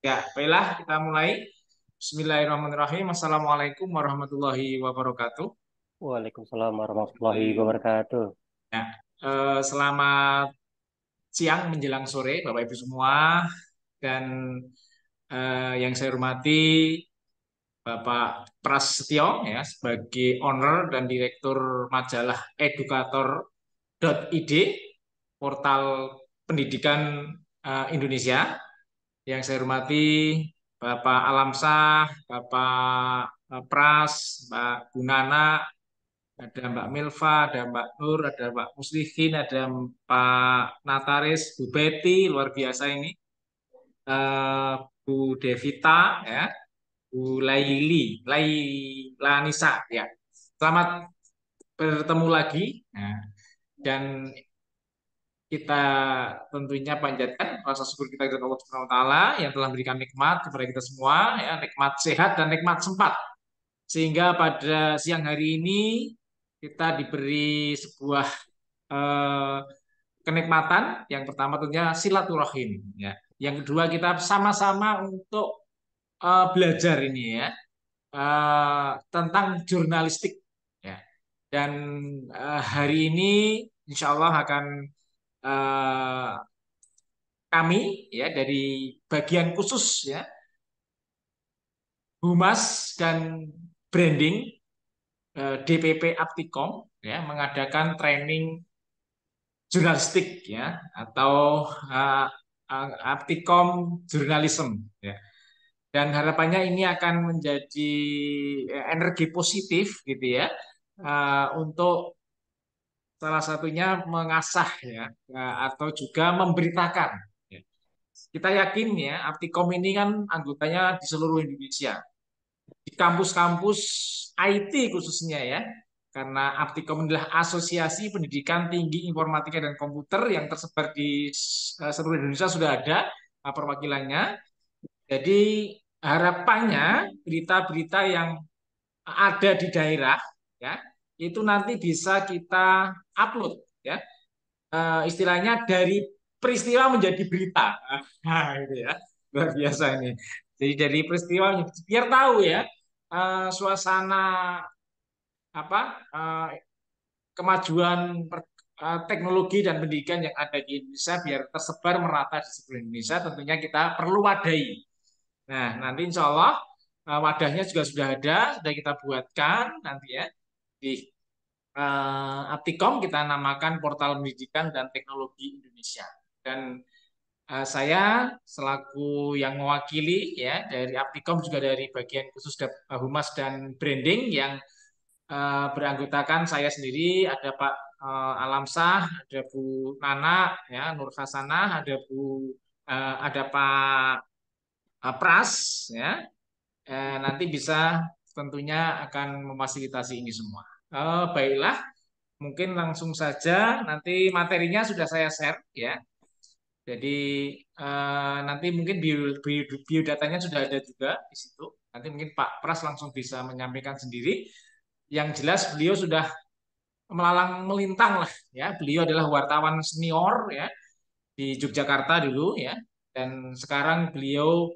Ya, baiklah kita mulai. Bismillahirrahmanirrahim. Assalamualaikum warahmatullahi wabarakatuh. Waalaikumsalam warahmatullahi wabarakatuh. Ya, selamat siang menjelang sore, Bapak Ibu semua, dan yang saya hormati Bapak Prasetyo ya sebagai owner dan direktur majalah edukator.id, portal pendidikan Indonesia. Yang saya hormati Bapak Alamsah, Bapak Pras, Mbak Gunana, ada Mbak Milva, ada Mbak Nur, ada Mbak Muslihin, ada Pak Nataris, Bu Betty, luar biasa ini. Bu Devita, ya, Bu Lailanisa, ya. Selamat bertemu lagi. Nah, dan kita tentunya panjatkan rasa syukur kita kepada Allah Subhanahu wa taala yang telah memberikan nikmat kepada kita semua, ya, nikmat sehat dan nikmat sempat, sehingga pada siang hari ini kita diberi sebuah eh, kenikmatan. Yang pertama tentunya silaturahim, ya. Yang kedua kita sama-sama untuk belajar ini, ya, tentang jurnalistik, ya. Dan hari ini insya Allah akan eh, kami, ya, dari bagian khusus, ya, Humas dan Branding, DPP Aptikom, ya, mengadakan training jurnalistik, ya, atau Aptikom Journalism, ya. Dan harapannya ini akan menjadi energi positif gitu ya, untuk salah satunya mengasah, ya, atau juga memberitakan, ya. Kita yakin ya Aptikom ini kan anggotanya di seluruh Indonesia, di kampus-kampus IT khususnya, ya, karena Aptikom adalah Asosiasi Pendidikan Tinggi Informatika dan Komputer yang tersebar di seluruh Indonesia, sudah ada perwakilannya. Jadi harapannya berita-berita yang ada di daerah, ya, itu nanti bisa kita upload, ya. Istilahnya dari peristiwa menjadi berita. Nah, itu ya. Luar biasa ini. Jadi dari peristiwa biar tahu ya, suasana apa kemajuan teknologi dan pendidikan yang ada di Indonesia biar tersebar merata di seluruh Indonesia. Tentunya kita perlu wadahi. Nah, nanti insya Allah wadahnya juga sudah kita buatkan nanti, ya, di Aptikom kita namakan Portal Pendidikan dan Teknologi Indonesia. Dan saya selaku yang mewakili, ya, dari Aptikom, juga dari bagian khusus Humas dan Branding yang beranggotakan saya sendiri, ada Pak Alamsah, ada Bu Nana, ya, Nur Hasanah, ada Pak Pras, ya. Nanti bisa tentunya akan memfasilitasi ini semua. Baiklah, mungkin langsung saja nanti materinya sudah saya share, ya. Jadi nanti mungkin biodatanya sudah ada juga di situ. Nanti mungkin Pak Pras langsung bisa menyampaikan sendiri. Yang jelas beliau sudah melalang melintang lah, ya. Beliau adalah wartawan senior, ya, di Yogyakarta dulu, ya. Dan sekarang beliau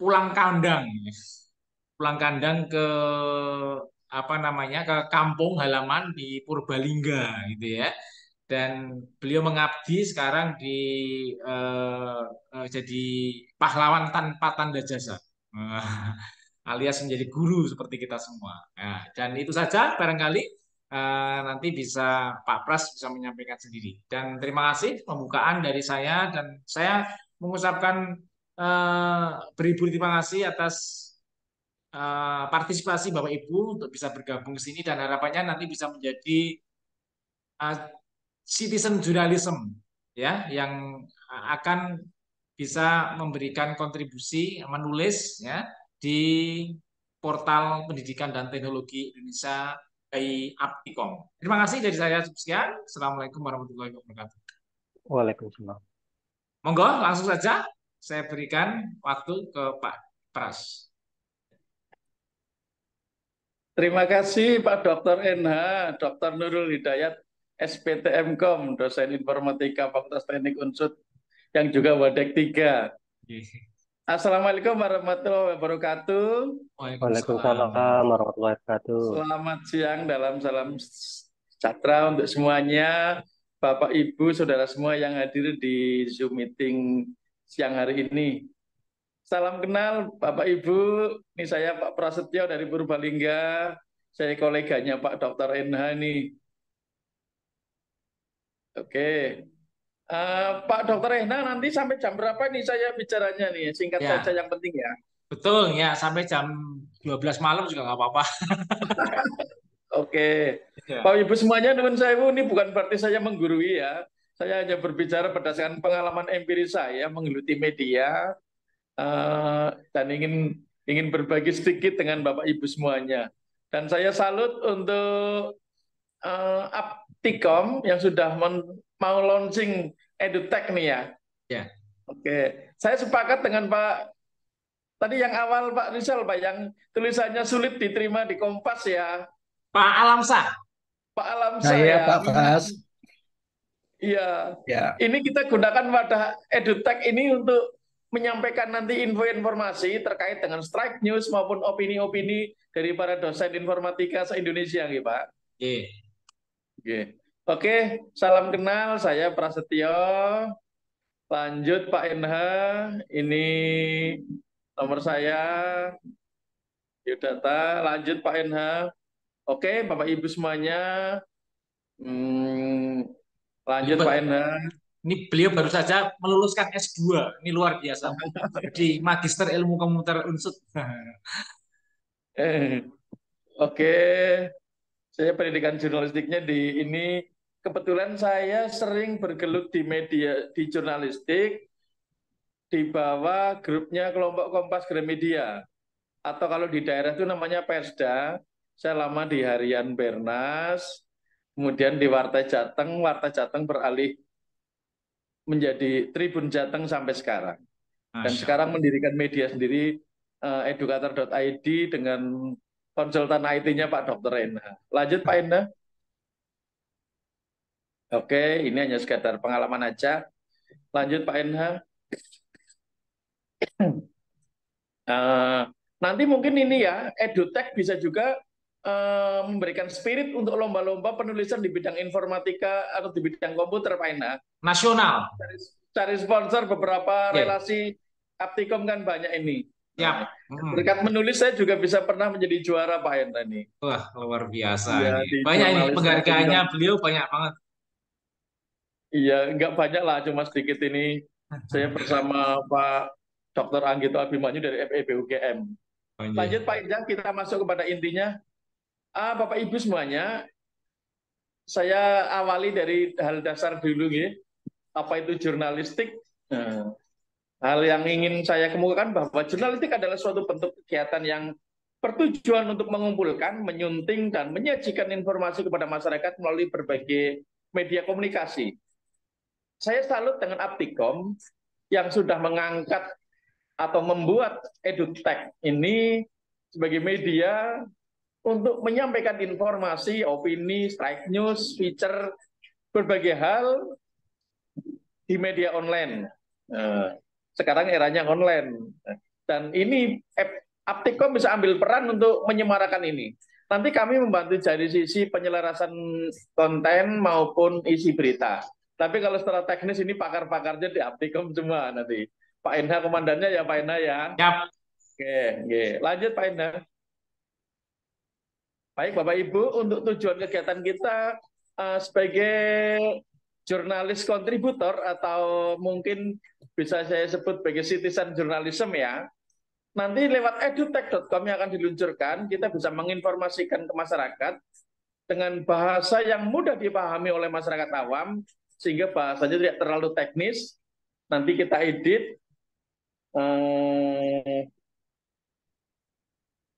pulang kandang, ya. Pulang kandang ke apa namanya, ke kampung halaman di Purbalingga gitu ya. Dan beliau mengabdi sekarang di eh, jadi pahlawan tanpa tanda jasa. Alias menjadi guru seperti kita semua. Nah, dan itu saja barangkali nanti bisa Pak Pras bisa menyampaikan sendiri. Dan terima kasih pembukaan dari saya, dan saya mengucapkan beribu terima kasih atas partisipasi Bapak Ibu untuk bisa bergabung ke sini, dan harapannya nanti bisa menjadi uh, citizen journalism, ya, yang akan bisa memberikan kontribusi menulis, ya, di portal pendidikan dan teknologi Indonesia dari Aptikom. Terima kasih dari saya, sekian. Assalamualaikum warahmatullahi wabarakatuh. Waalaikumsalam. Monggo langsung saja saya berikan waktu ke Pak Pras. Terima kasih Pak Dr. NH, Dr. Nurul Hidayat, SPTMkom, dosen informatika Fakultas Teknik Unsur, yang juga Wadek 3. Assalamualaikum warahmatullahi wabarakatuh. Waalaikumsalam. Waalaikumsalam warahmatullahi wabarakatuh. Selamat siang, dalam salam sejahtera untuk semuanya. Bapak, Ibu, Saudara semua yang hadir di Zoom meeting siang hari ini. Salam kenal Bapak Ibu, ini saya Pak Prasetyo dari Purbalingga. Saya koleganya Pak Dr. NH nih. Oke. Pak Dr. Ehna, nanti sampai jam berapa nih saya bicaranya nih? Singkat saja Ya, yang penting ya. betul ya, sampai jam 12 malam juga nggak apa-apa. Oke. Ya. Pak Ibu semuanya, nuwun sewu, ini bukan berarti saya menggurui ya. Saya hanya berbicara berdasarkan pengalaman empiris saya menggeluti media dan ingin berbagi sedikit dengan Bapak Ibu semuanya. Dan saya salut untuk Aptikom yang sudah mau launching EduTech nih ya. Ya. Oke, saya sepakat dengan Pak tadi yang awal Pak Rizal, Pak, yang tulisannya sulit diterima di Kompas ya, Pak Alamsah. Pak Alamsa Saya ya. Pak Fas. Iya, Ya, ini kita gunakan wadah EduTech ini untuk menyampaikan nanti info-informasi terkait dengan strike news maupun opini-opini dari para dosen informatika se-Indonesia, gitu, Pak. Oke. Oke. Oke, salam kenal, saya Prasetyo. Lanjut Pak NH, ini nomor saya, Yudata. Lanjut Pak NH. Oke, Bapak Ibu semuanya. Lanjut Pak NH. Ini beliau baru saja meluluskan S2. Ini luar biasa. Di Magister Ilmu Komputer Unsur. Oke, saya pendidikan jurnalistiknya di ini. Kebetulan saya sering bergelut di media, di jurnalistik, di bawah grupnya kelompok Kompas Gramedia. Atau kalau di daerah itu namanya Persda. Saya lama di Harian Bernas, kemudian di Warta Jateng beralih menjadi Tribun Jateng sampai sekarang. Dan Masya sekarang Allah. mendirikan media sendiri, edukator.id dengan konsultan IT-nya Pak Dr. Ena. Lanjut Pak Ena. Oke, ini hanya sekedar pengalaman aja. Lanjut Pak NH. Nanti mungkin ini ya, EduTech bisa juga memberikan spirit untuk lomba-lomba penulisan di bidang informatika atau di bidang komputer, Pak NH. Nasional. Cari sponsor beberapa Oke. relasi Aptikom kan banyak ini. Siap. Berkat menulis saya juga bisa pernah menjadi juara Pak NH ini. Wah, luar biasa Iya, ini. di Banyak ini jurnalis penghargaannya Aptikom. beliau banyak banget. Iya, enggak banyak lah, cuma sedikit ini. Saya bersama Pak Dr. Anggito Abimanyu dari FEB UGM. Oh, iya. Lanjut Pak Ijang, kita masuk kepada intinya. Bapak Ibu semuanya, saya awali dari hal dasar dulu ya. Apa itu jurnalistik? Nah, hal yang ingin saya kemukakan bahwa jurnalistik adalah suatu bentuk kegiatan yang bertujuan untuk mengumpulkan, menyunting, dan menyajikan informasi kepada masyarakat melalui berbagai media komunikasi. Saya salut dengan Aptikom yang sudah mengangkat atau membuat EduTech ini sebagai media untuk menyampaikan informasi, opini, strike news, feature, berbagai hal di media online. Sekarang eranya online. Dan ini Aptikom bisa ambil peran untuk menyemarakan ini. Nanti kami membantu dari sisi penyelarasan konten maupun isi berita. Tapi kalau secara teknis ini pakar-pakarnya di Aptikom semua nanti. Pak Enha komandannya ya Pak Enha ya. Siap. Oke. Lanjut Pak Enha. Baik Bapak Ibu, untuk tujuan kegiatan kita sebagai jurnalis kontributor atau mungkin bisa saya sebut sebagai citizen journalism ya. Nanti lewat edutech.com yang akan diluncurkan, kita bisa menginformasikan ke masyarakat dengan bahasa yang mudah dipahami oleh masyarakat awam, sehingga bahasanya tidak terlalu teknis. Nanti kita edit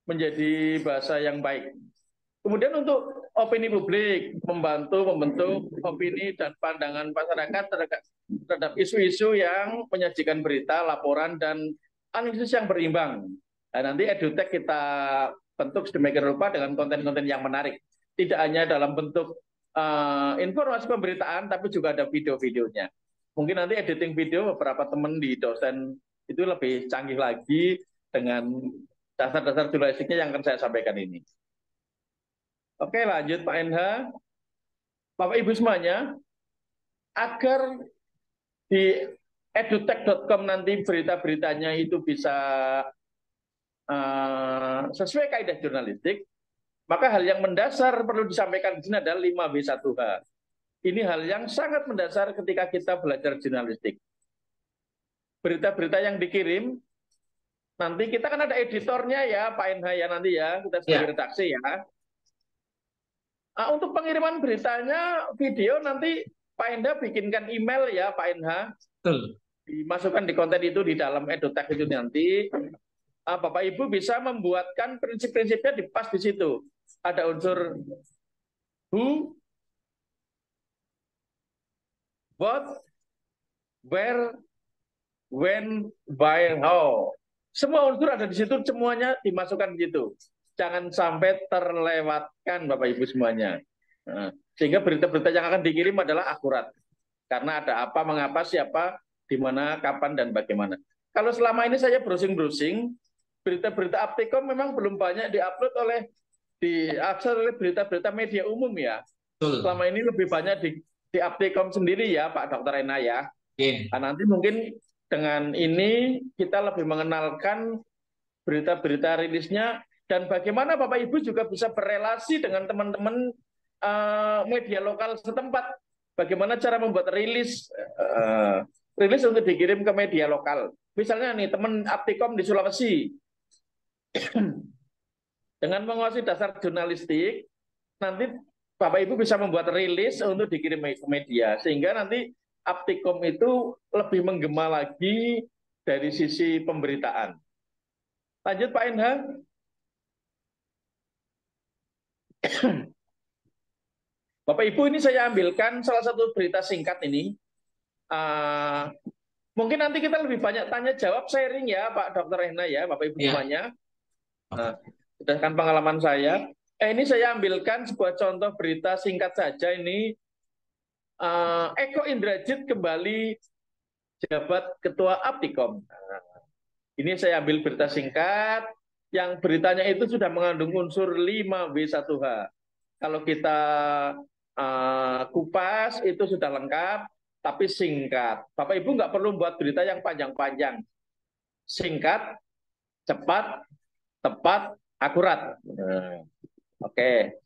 menjadi bahasa yang baik. Kemudian untuk opini publik, membantu membentuk opini dan pandangan masyarakat terhadap isu-isu yang menyajikan berita, laporan, dan analisis yang berimbang. Nah, nanti EduTech kita bentuk sedemikian rupa dengan konten-konten yang menarik. Tidak hanya dalam bentuk informasi pemberitaan, tapi juga ada video-videonya. Mungkin nanti editing video beberapa teman di dosen Itu lebih canggih lagi dengan dasar-dasar jurnalistiknya yang akan saya sampaikan ini. Oke, lanjut Pak NH. Bapak Ibu semuanya, agar di edutech.com nanti berita-beritanya itu bisa sesuai kaidah jurnalistik, maka hal yang mendasar perlu disampaikan di sini adalah 5W1H. Ini hal yang sangat mendasar ketika kita belajar jurnalistik. Berita-berita yang dikirim, nanti kita kan ada editornya ya, Pak NH ya nanti ya, kita sebagai redaksi ya. Untuk pengiriman beritanya, video nanti Pak Enda bikinkan email ya Pak NH. Betul. Dimasukkan di konten itu di dalam edutech itu nanti. Bapak Ibu bisa membuatkan prinsip-prinsipnya di pas di situ. Ada unsur who, what, where, when, why, how. Semua unsur ada di situ, semuanya dimasukkan di situ. Jangan sampai terlewatkan Bapak Ibu semuanya. Sehingga berita-berita yang akan dikirim adalah akurat. Karena ada apa, mengapa, siapa, di mana, kapan, dan bagaimana. Kalau selama ini saya browsing-browsing, berita-berita Aptikom memang belum banyak diupload oleh berita-berita media umum ya. Betul. Selama ini lebih banyak di Aptikom sendiri ya Pak Dr. Ena ya. Nah, nanti mungkin dengan ini kita lebih mengenalkan berita-berita rilisnya dan bagaimana Bapak Ibu juga bisa berelasi dengan teman-teman media lokal setempat. Bagaimana cara membuat rilis untuk dikirim ke media lokal. Misalnya nih teman Aptikom di Sulawesi dengan menguasai dasar jurnalistik, nanti Bapak Ibu bisa membuat rilis untuk dikirim ke media sehingga nanti Aptikom itu lebih menggema lagi dari sisi pemberitaan. Lanjut Pak NH. Bapak Ibu, ini saya ambilkan salah satu berita singkat ini. Mungkin nanti kita lebih banyak tanya jawab sharing ya Pak Dr. Ena ya, Bapak Ibu semuanya. Berdasarkan pengalaman saya. Ini saya ambilkan sebuah contoh berita singkat saja ini. Eko Indrajit kembali jabat Ketua Aptikom. Ini saya ambil berita singkat, yang beritanya itu sudah mengandung unsur 5W1H. Kalau kita kupas itu sudah lengkap, tapi singkat. Bapak Ibu nggak perlu buat berita yang panjang-panjang. Singkat, cepat, tepat, akurat. Oke.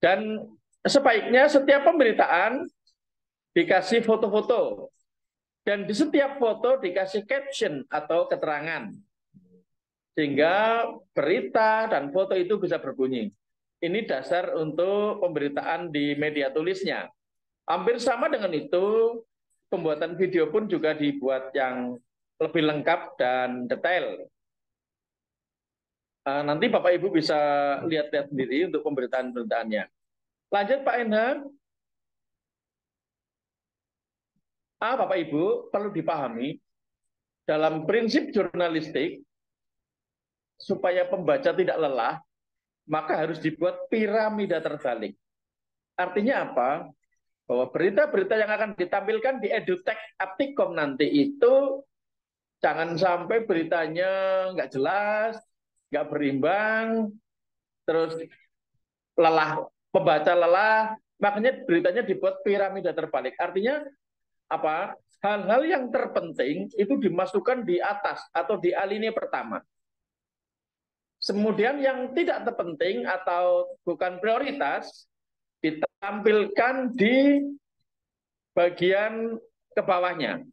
Dan sebaiknya setiap pemberitaan dikasih foto-foto. Dan di setiap foto dikasih caption atau keterangan. Sehingga berita dan foto itu bisa berbunyi. Ini dasar untuk pemberitaan di media tulisnya. Hampir sama dengan itu, pembuatan video pun juga dibuat yang lebih lengkap dan detail. Nanti Bapak Ibu bisa lihat-lihat sendiri untuk pemberitaan-beritaannya. Lanjut Pak NH. Bapak Ibu perlu dipahami, dalam prinsip jurnalistik, supaya pembaca tidak lelah, maka harus dibuat piramida terbalik. Artinya apa? Bahwa berita-berita yang akan ditampilkan di edutech Aptikom nanti itu jangan sampai beritanya nggak jelas, nggak berimbang, terus lelah, pembaca lelah, makanya beritanya dibuat piramida terbalik. Artinya apa? Hal-hal yang terpenting itu dimasukkan di atas atau di alinea pertama. Kemudian yang tidak terpenting atau bukan prioritas ditampilkan di bagian ke bawahnya.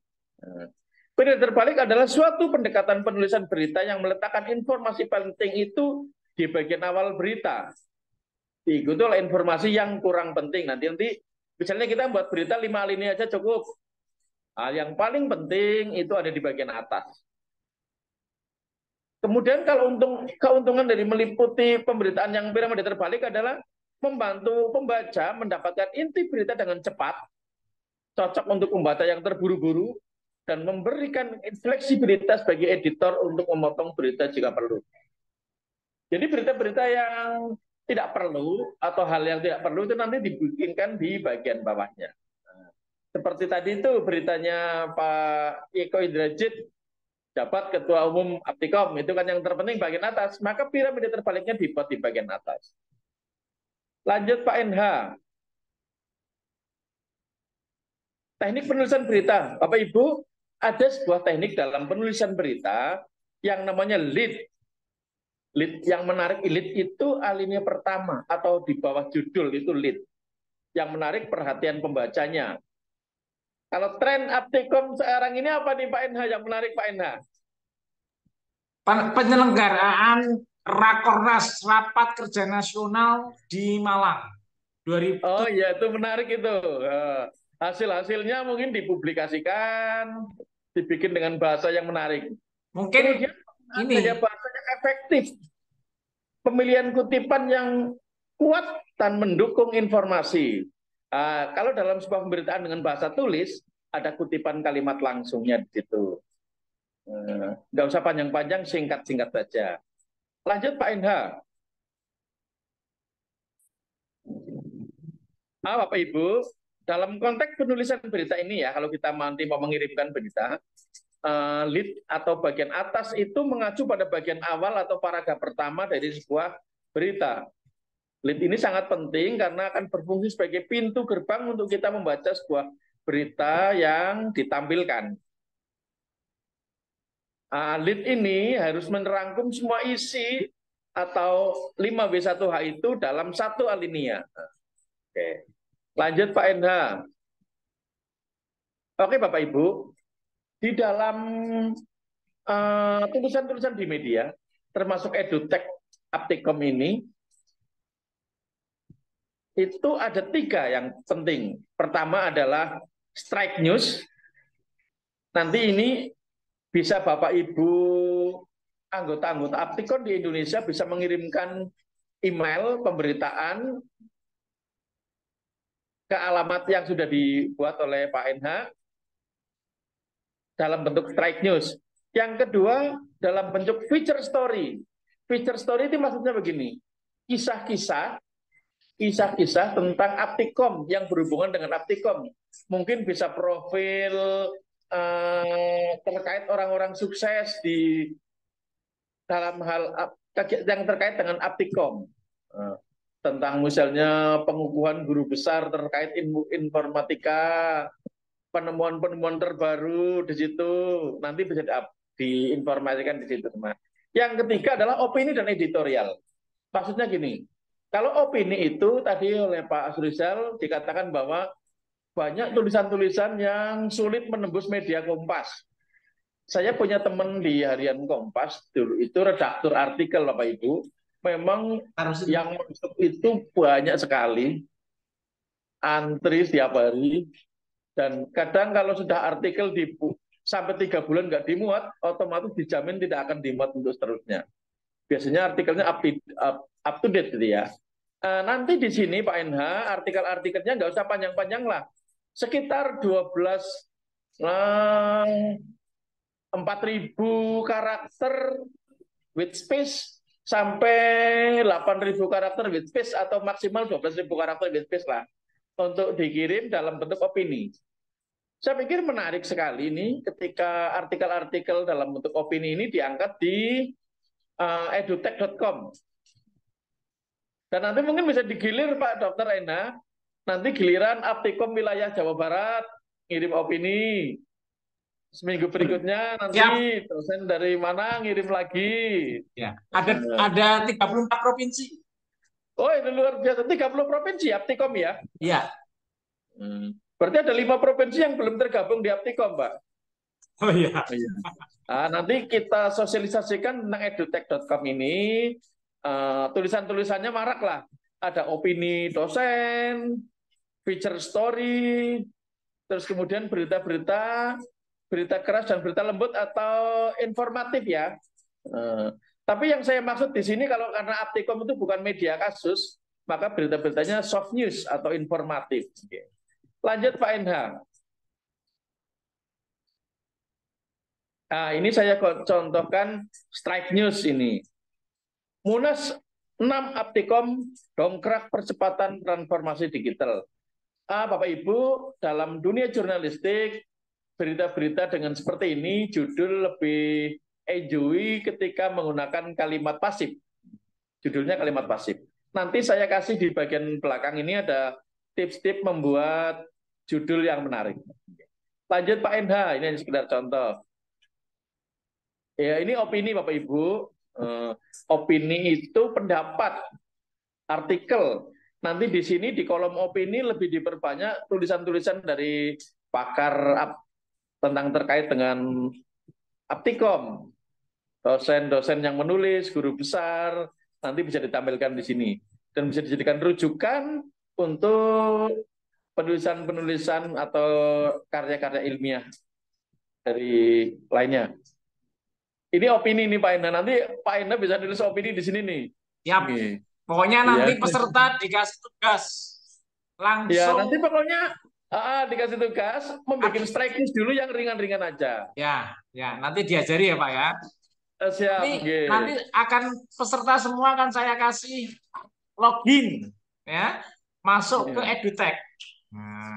Piramida terbalik adalah suatu pendekatan penulisan berita yang meletakkan informasi penting itu di bagian awal berita. Diikuti oleh informasi yang kurang penting. Nanti misalnya kita buat berita 5 alinea aja cukup. Yang paling penting itu ada di bagian atas. Kemudian kalau keuntungan dari meliputi pemberitaan yang piramida terbalik adalah membantu pembaca mendapatkan inti berita dengan cepat, cocok untuk pembaca yang terburu-buru, dan memberikan fleksibilitas bagi editor untuk memotong berita jika perlu. Jadi berita-berita yang tidak perlu atau hal yang tidak perlu itu nanti dibikinkan di bagian bawahnya. Seperti tadi itu beritanya Pak Eko Indrajit Jabat Ketua Umum Aptikom, itu kan yang terpenting bagian atas, maka piramida terbaliknya dibuat di bagian atas. Lanjut Pak NH. Teknik penulisan berita. Bapak Ibu, ada sebuah teknik dalam penulisan berita yang namanya lead. Lead yang menarik, lead itu alinea pertama atau di bawah judul itu lead. Yang menarik perhatian pembacanya. Kalau tren Aptikom sekarang ini apa nih Pak NH yang menarik Pak NH? Penyelenggaraan Rakornas Rapat Kerja Nasional di Malang 2000. Oh iya itu menarik itu. Hasil-hasilnya mungkin dipublikasikan, dibikin dengan bahasa yang menarik. Mungkin Kemudian ini gaya bahasa yang efektif, pemilihan kutipan yang kuat dan mendukung informasi. Kalau dalam sebuah pemberitaan dengan bahasa tulis, ada kutipan kalimat langsungnya di situ. Nggak usah panjang-panjang, singkat-singkat saja. Lanjut Pak NH. Bapak Ibu, dalam konteks penulisan berita ini ya, kalau kita nanti mau mengirimkan berita, lead atau bagian atas itu mengacu pada bagian awal atau paragraf pertama dari sebuah berita. Lead ini sangat penting karena akan berfungsi sebagai pintu gerbang untuk kita membaca sebuah berita yang ditampilkan. Lead ini harus menerangkum semua isi atau 5W1H itu dalam satu alinea. Oke. Lanjut Pak NH. Oke Bapak Ibu, di dalam tulisan-tulisan di media, termasuk EduTech Aptikom ini, itu ada 3 yang penting. Pertama adalah strike news. Nanti ini bisa Bapak Ibu anggota-anggota Aptikon di Indonesia bisa mengirimkan email pemberitaan ke alamat yang sudah dibuat oleh Pak NH dalam bentuk strike news. Yang kedua, dalam bentuk feature story. Feature story itu maksudnya begini, kisah-kisah tentang Aptikom yang berhubungan dengan Aptikom. Mungkin bisa profil terkait orang-orang sukses di dalam hal yang terkait dengan Aptikom. Tentang misalnya pengukuhan guru besar terkait informatika, penemuan-penemuan terbaru di situ, nanti bisa diinformasikan di situ. Yang ketiga adalah opini dan editorial. Maksudnya gini, kalau opini itu tadi oleh Pak Asrizal dikatakan bahwa banyak tulisan-tulisan yang sulit menembus media Kompas. Saya punya teman di harian Kompas, dulu itu redaktur artikel Bapak Ibu, memang yang masuk itu banyak sekali, antri setiap hari, dan kadang kalau sudah artikel sampai 3 bulan nggak dimuat, otomatis dijamin tidak akan dimuat untuk seterusnya. Biasanya artikelnya up to date gitu ya. Nanti di sini Pak NH, artikel-artikelnya nggak usah panjang-panjang lah. Sekitar 4.000 karakter with space sampai 8.000 karakter with space atau maksimal 12.000 karakter with space lah untuk dikirim dalam bentuk opini. Saya pikir menarik sekali ini ketika artikel-artikel dalam bentuk opini ini diangkat di edutech.com. Dan nanti mungkin bisa digilir Pak Dr. Ena, nanti giliran Aptikom wilayah Jawa Barat ngirim opini. Seminggu berikutnya nanti dosen dari mana ngirim lagi. Ya, ada 34 provinsi. Oh, itu luar biasa. 30 provinsi Aptikom ya? Iya. Berarti ada 5 provinsi yang belum tergabung di Aptikom, Pak. Oh iya. Nanti kita sosialisasikan tentang edutech.com ini. Tulisan-tulisannya marak lah. Ada opini dosen, feature story, terus kemudian berita-berita, berita keras dan berita lembut atau informatif ya. Tapi yang saya maksud di sini kalau karena Aptikom itu bukan media kasus, maka berita-beritanya soft news atau informatif. Lanjut Pak NH. Nah, ini saya contohkan strike news ini. Munas 6 Aptikom dongkrak percepatan transformasi digital. Bapak Ibu, dalam dunia jurnalistik berita-berita dengan seperti ini, judul lebih enjoy ketika menggunakan kalimat pasif. Judulnya kalimat pasif. Nanti saya kasih di bagian belakang ini ada tips-tips membuat judul yang menarik. Lanjut Pak Enha, ini sekedar contoh. Ya, ini opini Bapak Ibu. Opini itu pendapat, artikel. Nanti di sini di kolom opini lebih diperbanyak tulisan-tulisan dari pakar tentang terkait dengan Aptikom, dosen-dosen yang menulis, guru besar, nanti bisa ditampilkan di sini dan bisa dijadikan rujukan untuk penulisan-penulisan atau karya-karya ilmiah dari lainnya. Ini opini nih Pak Enda. Nanti Pak Enda bisa nulis opini di sini nih. Yap. Nih. Pokoknya nanti Ya. peserta dikasih tugas Ya, langsung. nanti pokoknya dikasih tugas membuat strike list dulu yang ringan-ringan aja. Ya, nanti diajari ya Pak ya. Siap. Nanti akan peserta semua akan saya kasih login ya, masuk ke EduTech.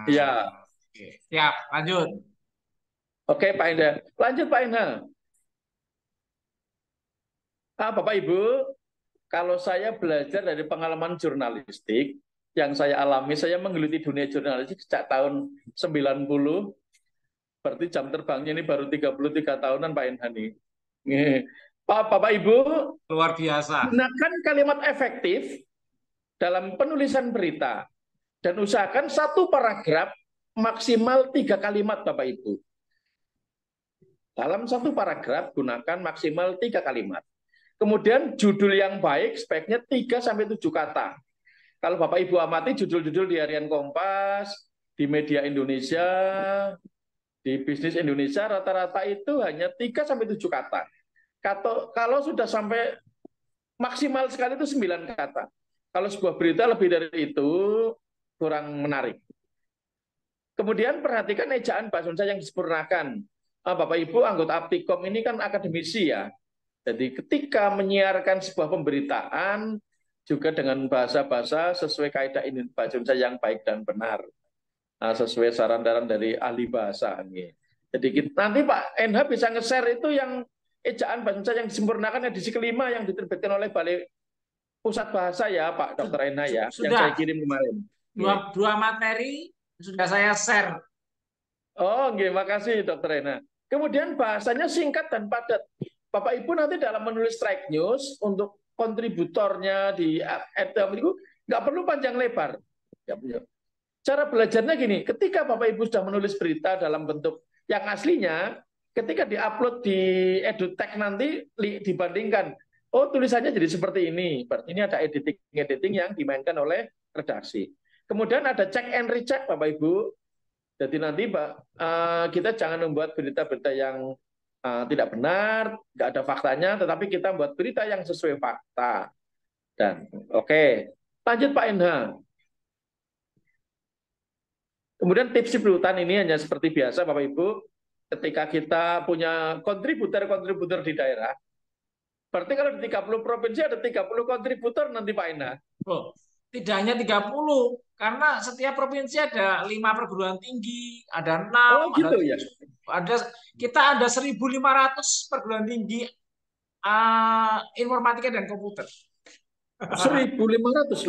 Ya. Siap, lanjut. Oke, Pak Enda. Lanjut Pak Enda. Bapak Ibu, kalau saya belajar dari pengalaman jurnalistik yang saya alami, saya menggeluti dunia jurnalistik sejak tahun 90, berarti jam terbangnya ini baru 33 tahunan Pak Enhani. Bapak Ibu, luar biasa. Gunakan kalimat efektif dalam penulisan berita dan usahakan satu paragraf maksimal 3 kalimat Bapak Ibu. Dalam satu paragraf gunakan maksimal 3 kalimat. Kemudian judul yang baik sebaiknya 3-7 kata. Kalau Bapak Ibu amati judul-judul di Harian Kompas, di Media Indonesia, di Bisnis Indonesia, rata-rata itu hanya 3-7 kata. Kalau sudah sampai maksimal sekali itu 9 kata. Kalau sebuah berita lebih dari itu, kurang menarik. Kemudian perhatikan ejaan bahasa Indonesia yang disempurnakan. Bapak Ibu anggota Aptikom ini kan akademisi ya. Jadi ketika menyiarkan sebuah pemberitaan juga dengan bahasa-bahasa sesuai kaidah bahasa Indonesia yang baik dan benar, sesuai saran-saran dari ahli bahasa. Jadi nanti Pak NH bisa nge-share itu yang ejaan bahasa Indonesia yang disempurnakan edisi kelima yang diterbitkan oleh Balai Pusat Bahasa ya Pak Dr. NH ya, sudah. yang saya kirim kemarin. Dua materi sudah saya share. Oh, makasih Dr. NH. Kemudian bahasanya singkat dan padat. Bapak Ibu nanti dalam menulis strike news untuk kontributornya di itu nggak perlu panjang lebar. Cara belajarnya gini, ketika Bapak Ibu sudah menulis berita dalam bentuk yang aslinya, ketika diupload di EduTech nanti dibandingkan, oh tulisannya jadi seperti ini, berarti ini ada editing yang dimainkan oleh redaksi. Kemudian ada check and recheck Bapak Ibu. Jadi nanti kita jangan membuat berita-berita yang tidak benar, nggak ada faktanya, tetapi kita buat berita yang sesuai fakta. Dan oke, lanjut Pak Enha. Kemudian tips liputan ini hanya seperti biasa Bapak Ibu, ketika kita punya kontributor di daerah, berarti kalau di 30 provinsi ada 30 kontributor nanti Pak Enha. Oh, tidak hanya 30, karena setiap provinsi ada 5 perguruan tinggi, ada 6, gitu ya. Kita ada 1.500 perguruan tinggi informatika dan komputer. 1.500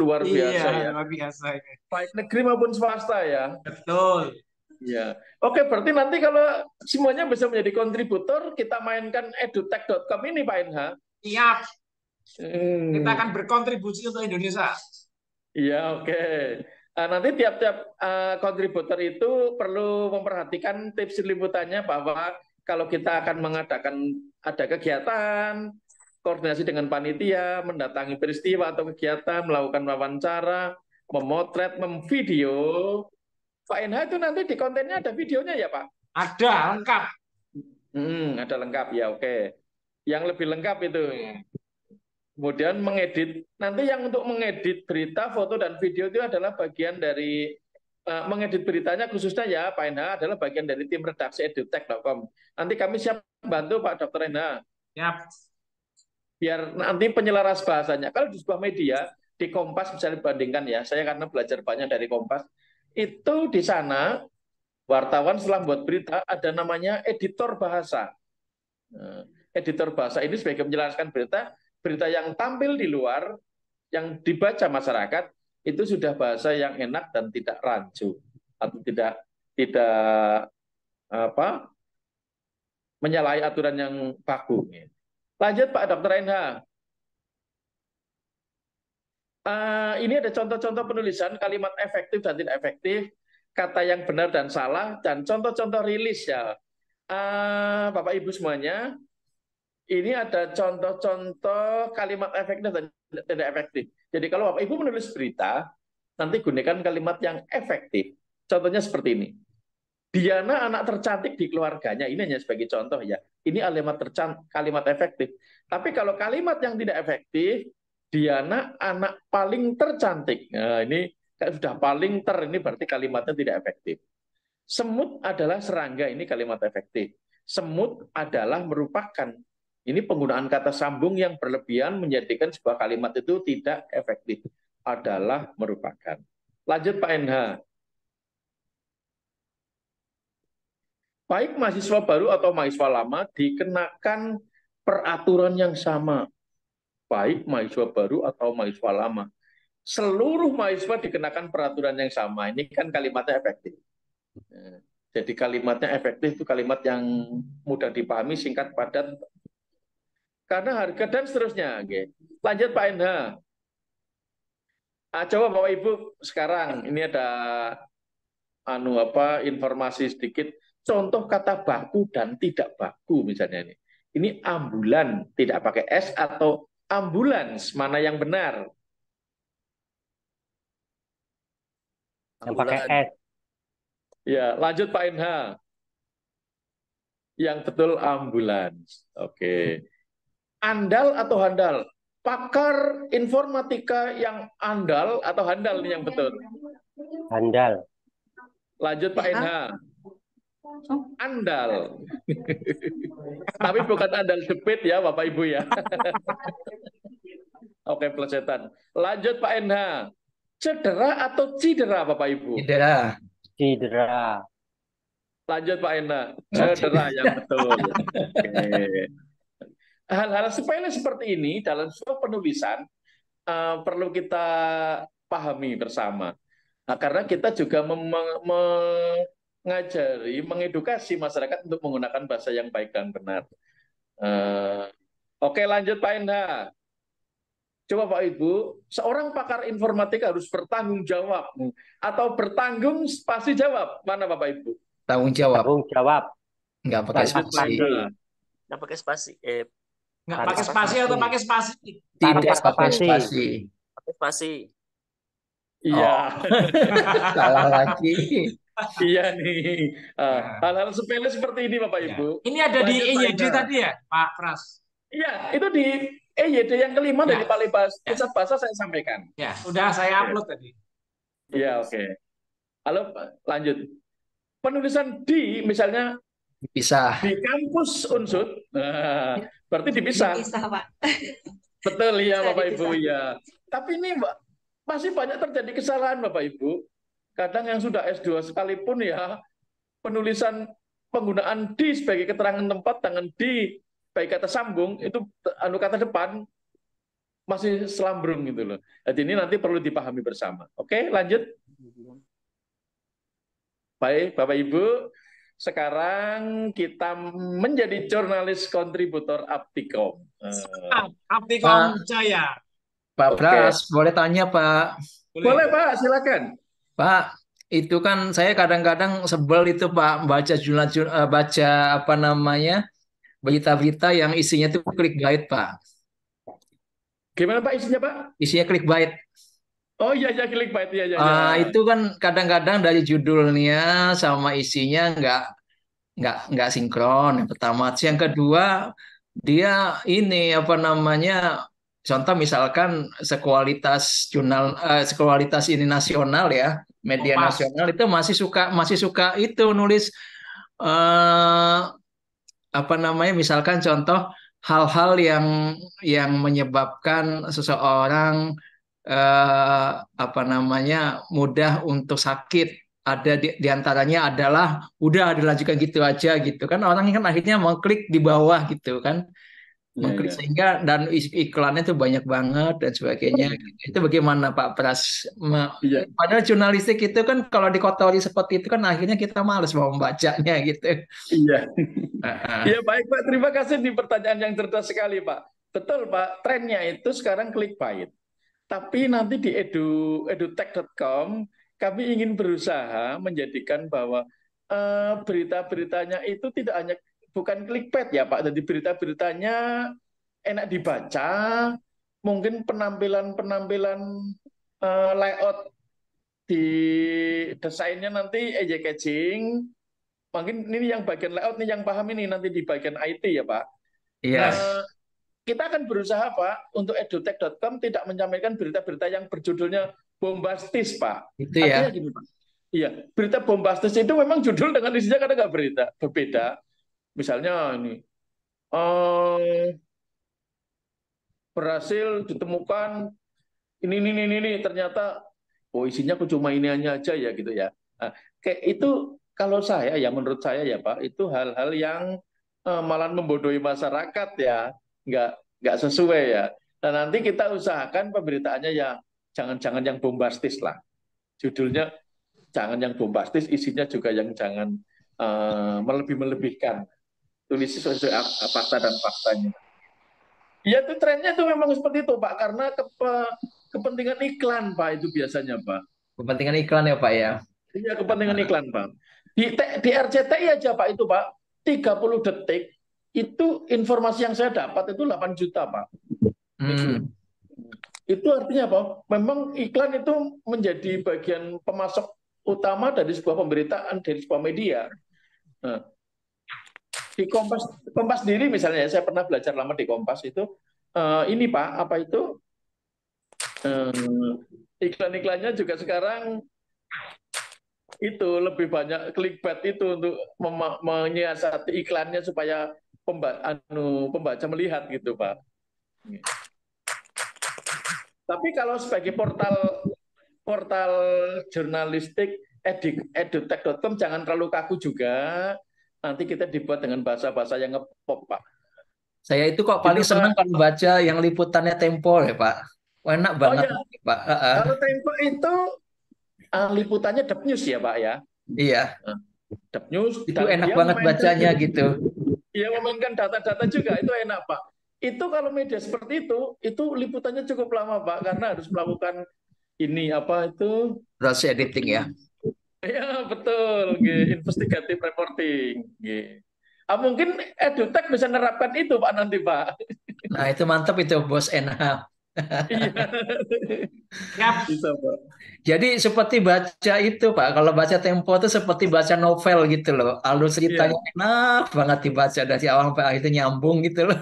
luar biasa ya. Luar biasa ini. Baik negeri maupun swasta ya. Betul. Ya. Oke, berarti nanti kalau semuanya bisa menjadi kontributor, kita mainkan edutech.com ini Pak NH. Siap. Kita akan berkontribusi untuk Indonesia. Iya, oke. Nanti tiap-tiap kontributor itu perlu memperhatikan tips liputannya bahwa kalau kita akan ada kegiatan, koordinasi dengan panitia, mendatangi peristiwa atau kegiatan, melakukan wawancara, memotret, memvideo, Pak NH itu nanti di kontennya ada videonya ya Pak? Ada, lengkap. Ada lengkap ya, oke. Yang lebih lengkap itu. Kemudian mengedit, nanti yang untuk mengedit berita, foto, dan video itu adalah bagian dari, mengedit beritanya khususnya ya Pak Enha adalah bagian dari tim redaksi edutech.com. Nanti kami siap bantu Pak Dr. Enha. Siap. Biar nanti penyelaras bahasanya. Kalau di sebuah media, di Kompas bisa dibandingkan ya, saya karena belajar banyak dari Kompas, itu di sana wartawan setelah buat berita ada namanya editor bahasa. Editor bahasa ini sebagai menjelaskan berita, berita yang tampil di luar, yang dibaca masyarakat itu sudah bahasa yang enak dan tidak rancu atau tidak apa menyalahi aturan yang baku. Lanjut Pak Dr. Enha. Ini ada contoh-contoh penulisan kalimat efektif dan tidak efektif, kata yang benar dan salah, dan contoh-contoh rilis ya. Bapak Ibu semuanya, ini ada contoh-contoh kalimat efektif dan tidak efektif. Jadi kalau Bapak Ibu menulis berita, nanti gunakan kalimat yang efektif. Contohnya seperti ini. Diana anak tercantik di keluarganya. Ini hanya sebagai contoh ya. Ini kalimat efektif. Tapi kalau kalimat yang tidak efektif, Diana anak paling tercantik. Nah, ini sudah paling ini berarti kalimatnya tidak efektif. Semut adalah serangga, ini kalimat efektif. Semut adalah merupakan. Ini penggunaan kata sambung yang berlebihan menjadikan sebuah kalimat itu tidak efektif. Adalah merupakan. Lanjut Pak NH. Baik mahasiswa baru atau mahasiswa lama dikenakan peraturan yang sama. Baik mahasiswa baru atau mahasiswa lama. Seluruh mahasiswa dikenakan peraturan yang sama. Ini kan kalimatnya efektif. Jadi kalimatnya efektif itu kalimat yang mudah dipahami, singkat, padat. Karena harga dan seterusnya. Lanjut Pak NH. Coba Bapak Ibu sekarang ini ada informasi sedikit. Contoh kata baku dan tidak baku misalnya ini. Ini ambulan, tidak pakai S atau ambulans, mana yang benar? Yang pakai S. Ya, lanjut Pak NH. Yang betul ambulans. Oke. Andal atau handal? Pakar informatika yang andal atau handal ini yang betul? Handal. Lanjut Pak NH. Andal. Tapi bukan andal jepit ya Bapak Ibu ya. Oke, pelesetan. Lanjut Pak NH. Cedera atau cidera Bapak Ibu? Cedera. Cedera. Lanjut Pak NH. Cedera yang betul. Oke. Hal-hal sepele seperti ini dalam sebuah penulisan perlu kita pahami bersama. Nah, karena kita juga mengedukasi masyarakat untuk menggunakan bahasa yang baik dan benar. Oke, lanjut Pak Endha. Coba Pak Ibu, seorang pakar informatika harus bertanggung jawab atau bertanggung spasi jawab. Mana Bapak Ibu? Tanggung jawab. Tanggung jawab. Enggak pakai spasi. Nggak pakai spasi. Nggak pakai spasi atau pakai spasi? Tidak pakai spasi. Pakai spasi. Iya. Salah lagi. Iya nih. Hal-hal sepele seperti ini Bapak Ibu. Ini ada di EYD tadi ya, Pak Pras? Iya, itu di EYD yang kelima dari Pusat Bahasa saya sampaikan. Ya, sudah saya upload tadi. Iya, oke. Halo, lanjut. Penulisan di, misalnya Dipisah. di kampus Unsud, berarti dipisah. Dipisah, Pak. Betul ya, Bisa Bapak dipisah. Ibu ya. Tapi ini masih banyak terjadi kesalahan, Bapak Ibu. Kadang yang sudah S2 sekalipun ya, penulisan penggunaan di sebagai keterangan tempat dengan di baik kata sambung itu kata depan masih selambrung gitu loh. Jadi ini nanti perlu dipahami bersama. Oke, lanjut. Baik, Bapak Ibu, sekarang kita menjadi jurnalis kontributor Aptikom. Aptikom Jaya. Pak Pras, boleh tanya Pak? Boleh Pak, silakan. Pak, itu kan saya kadang-kadang sebel itu Pak baca baca apa namanya berita-berita yang isinya itu clickbait Pak. Gimana Pak isinya Pak? Isinya clickbait. Oh iya ya clickbait ya ya. Itu kan kadang-kadang dari judulnya sama isinya nggak sinkron. Yang pertama, yang kedua dia ini apa namanya contoh misalkan sekualitas ini nasional ya media nasional itu masih suka itu nulis apa namanya misalkan contoh hal-hal yang menyebabkan seseorang apa namanya mudah untuk sakit di antaranya adalah udah dilanjutkan gitu aja gitu kan, orang kan akhirnya mau klik di bawah gitu kan, Iya, mengklik iya. sehingga dan iklannya tuh banyak banget dan sebagainya gitu. Itu bagaimana Pak Pras? Iya, Padahal jurnalistik itu kan kalau dikotori seperti itu kan akhirnya kita males mau membacanya gitu. iya. Heeh. Iya, baik Pak. Terima kasih di pertanyaan yang cerdas sekali, Pak. Betul, Pak. Trennya itu sekarang clickbait. Tapi nanti di edutech.com kami ingin berusaha menjadikan bahwa berita-beritanya itu tidak hanya bukan clickbait ya Pak. Jadi berita-beritanya enak dibaca, mungkin penampilan-penampilan layout di desainnya nanti eye-catching. Mungkin ini yang bagian layout nih yang paham ini nanti di bagian IT ya Pak. Iya, Eh, kita akan berusaha Pak untuk edutech.com tidak menyampaikan berita-berita yang berjudulnya bombastis Pak. itu ya. Artinya gini Pak. Iya, berita bombastis itu memang judul dengan isinya kadang nggak berita berbeda. Misalnya ini berhasil ditemukan ini ternyata oh isinya kok cuma ini aja ya gitu ya. Nah, kayak itu kalau saya ya menurut saya ya Pak itu hal-hal yang malah membodohi masyarakat ya, nggak nggak sesuai ya. Nah nanti kita usahakan pemberitaannya ya jangan-jangan yang bombastis lah. Judulnya jangan yang bombastis, isinya juga yang jangan melebih-melebihkan. Tulis sesuai fakta dan faktanya. Ya itu trennya itu memang seperti itu Pak, karena kepentingan iklan Pak itu biasanya Pak. Kepentingan iklan ya Pak ya. Iya kepentingan iklan Pak. Di RCTI aja Pak itu Pak, 30 detik itu informasi yang saya dapat itu 8 juta Pak. Hmm. Itu artinya apa? Memang iklan itu menjadi bagian pemasok utama dari sebuah pemberitaan, dari sebuah media. Nah, di Kompas sendiri misalnya, saya pernah belajar lama di Kompas itu, ini Pak, apa itu, iklan-iklannya juga sekarang itu lebih banyak clickbait itu untuk menyiasati iklannya supaya pembaca melihat gitu Pak. Tapi kalau sebagai portal portal jurnalistik edutech.com jangan terlalu kaku juga. Nanti kita dibuat dengan bahasa-bahasa yang ngepop, Pak. Saya itu kok Gitu, paling senang Pak. kalau baca yang liputannya Tempo ya Pak. Wah, enak Oh banget ya, Pak. Heeh. kalau Tempo itu liputannya Dep News ya, Pak ya. Iya, Dep News itu dan enak banget bacanya gitu. dia memainkan data-data juga itu enak, Pak. Itu kalau media seperti itu liputannya cukup lama, Pak, karena harus melakukan ini apa itu. Proses editing ya. Ya, betul, investigative reporting. Mungkin edutech bisa menerapkan itu, Pak, nanti, Pak. Nah, itu mantap itu Bos NH. Iya, Siap. bisa, Pak. Jadi seperti baca itu Pak, kalau baca Tempo itu seperti baca novel gitu loh. Alur Iya, ceritanya enak banget dibaca dari awal sampai akhir itu nyambung gitu loh.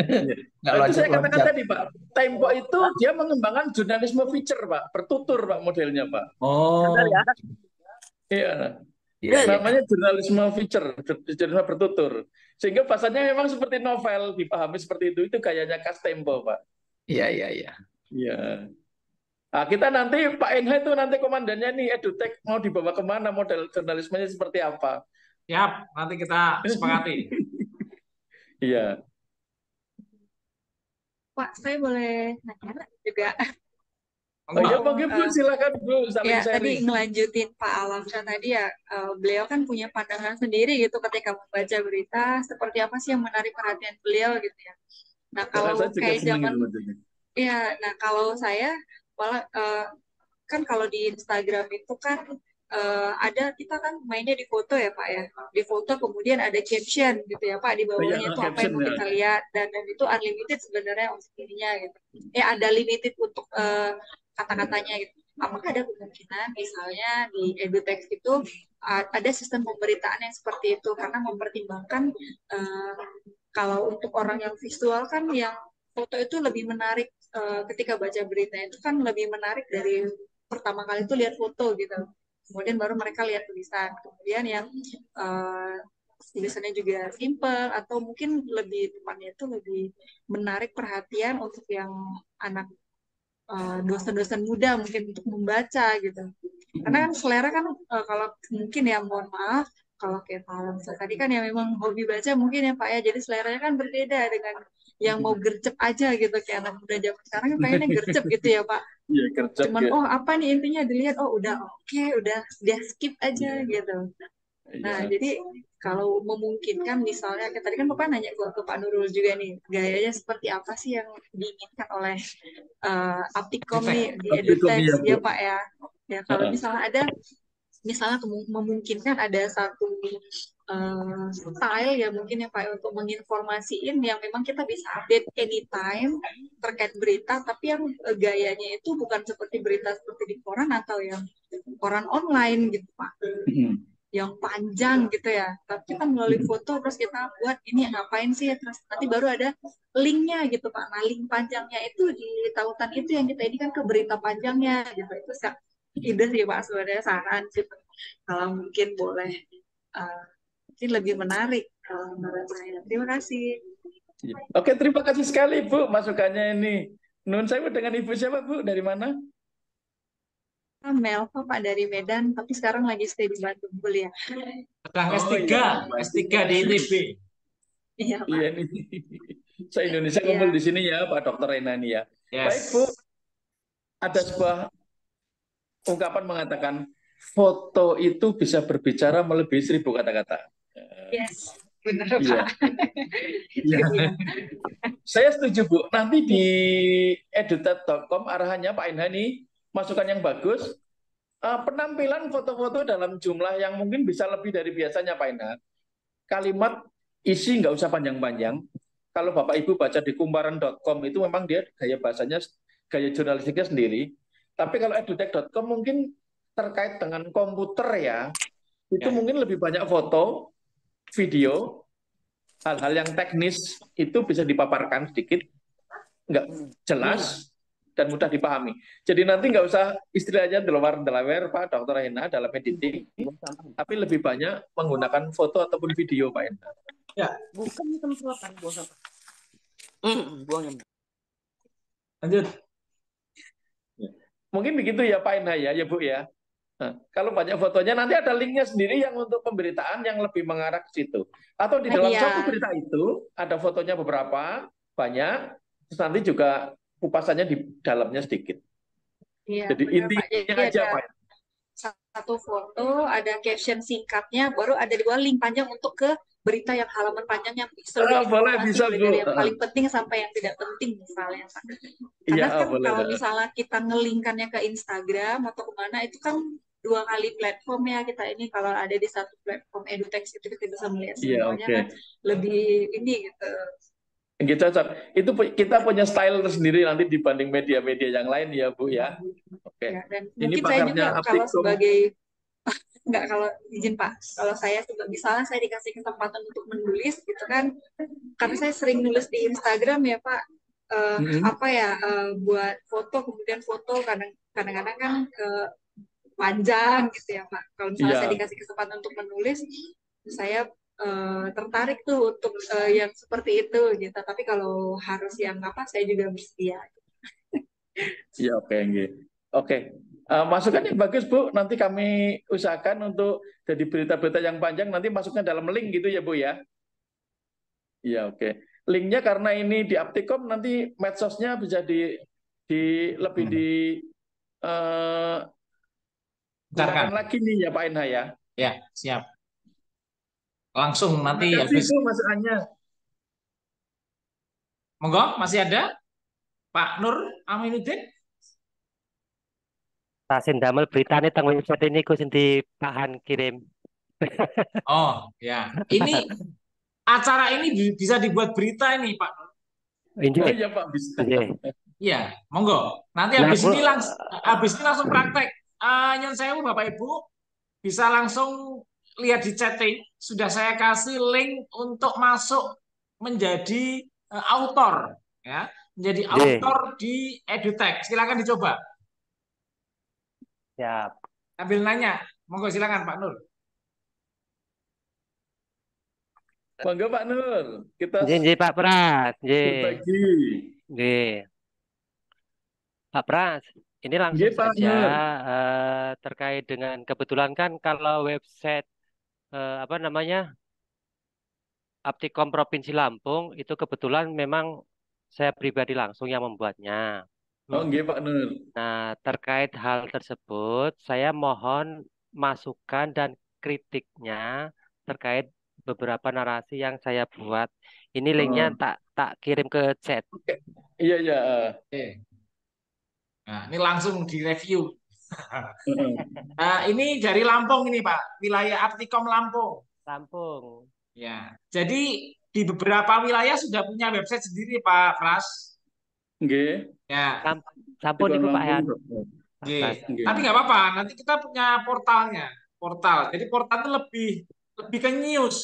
iya. Nggak Nah, itu saya katakan loncat-loncat. tadi, Pak. Tempo itu dia mengembangkan jurnalisme feature, Pak. Bertutur, Pak, modelnya, Pak. Benar Oh, ya. Iya, iya iya. namanya jurnalisme feature, jurnalisme bertutur. Sehingga bahasanya memang seperti novel, dipahami seperti itu. Itu gayanya khas Tempo, Pak. Iya iya iya. Iya. Nah, kita nanti Pak Enha itu nanti komandannya nih edutech mau dibawa kemana model jurnalismenya seperti apa? Siap. Nanti kita sepakati. Iya. Pak, saya boleh nanya juga. Oh iya Enggak. Pak Bu, silakan Bu saling Ya, tadi sharing. ngelanjutin Pak Alamsyah tadi ya, beliau kan punya pandangan sendiri gitu ketika membaca berita, seperti apa sih yang menarik perhatian beliau gitu ya. Nah, Nah, kalau saya juga kayak senang zaman, itu bacanya. ya, nah kalau saya malah kan kalau di Instagram itu kan ada kita kan mainnya di foto ya Pak ya, di foto kemudian ada caption gitu ya Pak di Oh iya, bawahnya itu apa yang caption mau ya. kita lihat dan itu unlimited sebenarnya sendirinya gitu. Ya ada limited untuk kata-katanya gitu. Apakah ada kemungkinan misalnya di edutech itu ada sistem pemberitaan yang seperti itu karena mempertimbangkan uh, kalau untuk orang yang visual kan yang foto itu lebih menarik ketika baca berita itu kan lebih menarik dari pertama kali itu lihat foto gitu. Kemudian baru mereka lihat tulisan. Kemudian yang uh, tulisannya juga simple atau mungkin lebih tepatnya itu lebih menarik perhatian untuk yang anak dosen-dosen muda mungkin untuk membaca gitu. Karena kan selera kan kalau mungkin ya mohon maaf kalau kayak Talenta tadi kan ya memang hobi baca mungkin ya Pak ya. Jadi seleranya kan berbeda dengan yang mau gercep aja gitu kayak anak muda zaman sekarang kan pengennya gercep gitu ya Pak. Iya, kerja Cuman ya. oh apa nih intinya dilihat oh udah oke udah dia skip aja gitu. Nah, Iya. jadi kalau memungkinkan misalnya kayak tadi kan Bapak nanya ke Pak Nurul juga nih, gayanya seperti apa sih yang diinginkan oleh Aptikom Edutech. nih di Aptikom Edutech ya, Bu. ya Pak ya. Ya kalau Heeh. misalnya ada misalnya memungkinkan ada satu style ya mungkin ya Pak ya, untuk menginformasiin yang memang kita bisa update anytime terkait berita tapi yang gayanya itu bukan seperti berita seperti di koran atau yang koran online gitu Pak yang panjang gitu ya tapi kita melalui foto terus kita buat ini ngapain sih terus nanti baru ada linknya gitu Pak nah link panjangnya itu di tautan itu yang kita ini kan ke berita panjangnya gitu itu ide sih Pak sebenarnya saran sih kalau mungkin boleh uh, mungkin lebih menarik kalau menurut saya terima kasih. Oke, terima kasih sekali Bu masukannya ini. Nun saya dengan Ibu siapa Bu? Dari mana? Melva Pak dari Medan tapi sekarang lagi stay di Bandung kuliah. Sedang Oh S3, iya, S3 di ITB. Iya Pak. iya nih. Saya Indonesia Iya. kumpul di sini ya, Pak Dokter Renani ya. Baik Bu, Yes. ada sebuah ungkapan mengatakan foto itu bisa berbicara melebihi 1000 kata-kata. Yes, benar Iya, Pak. Itu iya. dia. Saya setuju Bu. Nanti di edutet.com arahannya Pak Inhani masukan yang bagus. Penampilan foto-foto dalam jumlah yang mungkin bisa lebih dari biasanya Pak Inha. Kalimat isi nggak usah panjang-panjang. Kalau Bapak Ibu baca di kumparan.com itu memang dia gaya bahasanya, gaya jurnalistiknya sendiri. Tapi kalau edutech.com mungkin terkait dengan komputer ya, itu Ya. mungkin lebih banyak foto, video, hal-hal yang teknis itu bisa dipaparkan sedikit, nggak jelas dan mudah dipahami. Jadi nanti nggak usah istilahnya delaware Pak Dr. Hena dalam editing, tapi lebih banyak menggunakan foto ataupun video Pak Hena. Ya, Bukan semprotan buang sampah. Buang yang lanjut. Mungkin begitu ya Pak Hena ya Bu ya. Nah, kalau banyak fotonya nanti ada linknya sendiri yang untuk pemberitaan yang lebih mengarah ke situ. Atau di dalam Iya. suatu berita itu ada fotonya beberapa, banyak, terus nanti juga kupasannya di dalamnya sedikit. Iya, Jadi benar Pak. intinya Jadi aja ada Pak. satu foto, ada caption singkatnya, baru ada di bawah link panjang untuk ke berita yang halaman panjang yang seluruh Boleh informasi bisa mulai Bu. dari yang paling penting sampai yang tidak penting misalnya Pak. Iya Karena kan boleh. kalau misalnya kita ngelingkannya ke Instagram atau kemana itu kan 2 kali platform ya kita ini kalau ada di satu platform edutech itu kita bisa melihat Iya semuanya oke. kan lebih ini gitu. Gitu, itu kita punya style tersendiri nanti dibanding media-media yang lain ya Bu ya. Oke. Ya, dan Ini mungkin saya juga pakarnya kalau Aptikum. sebagai enggak kalau izin Pak, kalau saya misalnya saya dikasih kesempatan untuk menulis gitu kan, karena saya sering nulis di Instagram ya Pak, apa ya buat foto kemudian foto kadang-kadang kan panjang gitu ya Pak. Kalau misalnya saya Iya. dikasih kesempatan untuk menulis, saya tertarik tuh untuk yang seperti itu gitu. Tapi kalau harus yang apa, saya juga bersedia. Iya oke. Oke. Masukan yang bagus Bu. Nanti kami usahakan untuk jadi berita-berita yang panjang nanti masuknya dalam link gitu ya Bu ya. Iya oke. Linknya karena ini di Aptikom nanti medsosnya bisa lebih di gunakan lagi nih ya Pak Enha ya. Ya, siap. Langsung nanti Terima kasih habis. Bu masukannya. Monggo, masih ada? Pak Nur Aminuddin? Tasin damel beritane teng website ini ku sing dipahan kirim. Oh, ya. Ini acara ini bisa dibuat berita ini, Pak Nur. Injih. Oh iya Pak bisa. Injih. Iya, monggo. Nanti Nah, habis ini langsung praktek. Nyon sewu Bapak Ibu bisa langsung lihat di chatting. Sudah saya kasih link untuk masuk menjadi autor, ya, menjadi autor di EduTech. Silakan dicoba. Siap. Sambil nanya, monggo silakan Pak Nur. Monggo Pak Nur, kita Nggih Pak Pras, nggih. berbagi. Nggih. Pak Pras, ini langsung Nggih, Pak saja Nur. terkait dengan kebetulan kan kalau website apa namanya Aptikom Provinsi Lampung itu kebetulan memang saya pribadi langsung yang membuatnya. Oh, nggih, Pak Nur. Nah, terkait hal tersebut, saya mohon masukan dan kritiknya terkait beberapa narasi yang saya buat. Ini linknya Oh, tak tak kirim ke chat. oke. Iya, iya. Oke. Nah, ini langsung direview. Heeh. Ini dari Lampung ini Pak, wilayah Aptikom Lampung. Lampung. Ya, jadi di beberapa wilayah sudah punya website sendiri Pak Pras. Nggih. Ya, Lamp Sampun Tikon Ibu Pak Lampung. Han, Dokter. Pak Oke. Pras. Tapi Nggih. nggak apa-apa, nanti kita punya portalnya, portal. Jadi portal itu lebih lebih ke news.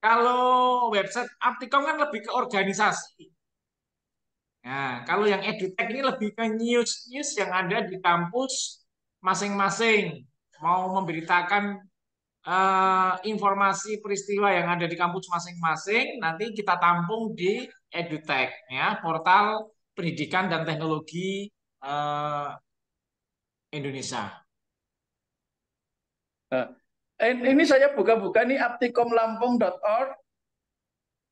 Kalau website Aptikom kan lebih ke organisasi. Nah, kalau yang EduTech ini lebih ke news-news yang ada di kampus masing-masing. Mau memberitakan informasi peristiwa yang ada di kampus masing-masing, nanti kita tampung di EduTech, ya, portal pendidikan dan teknologi eh, Indonesia. Nah, ini saya buka-buka nih aptikomlampung.org. Ya,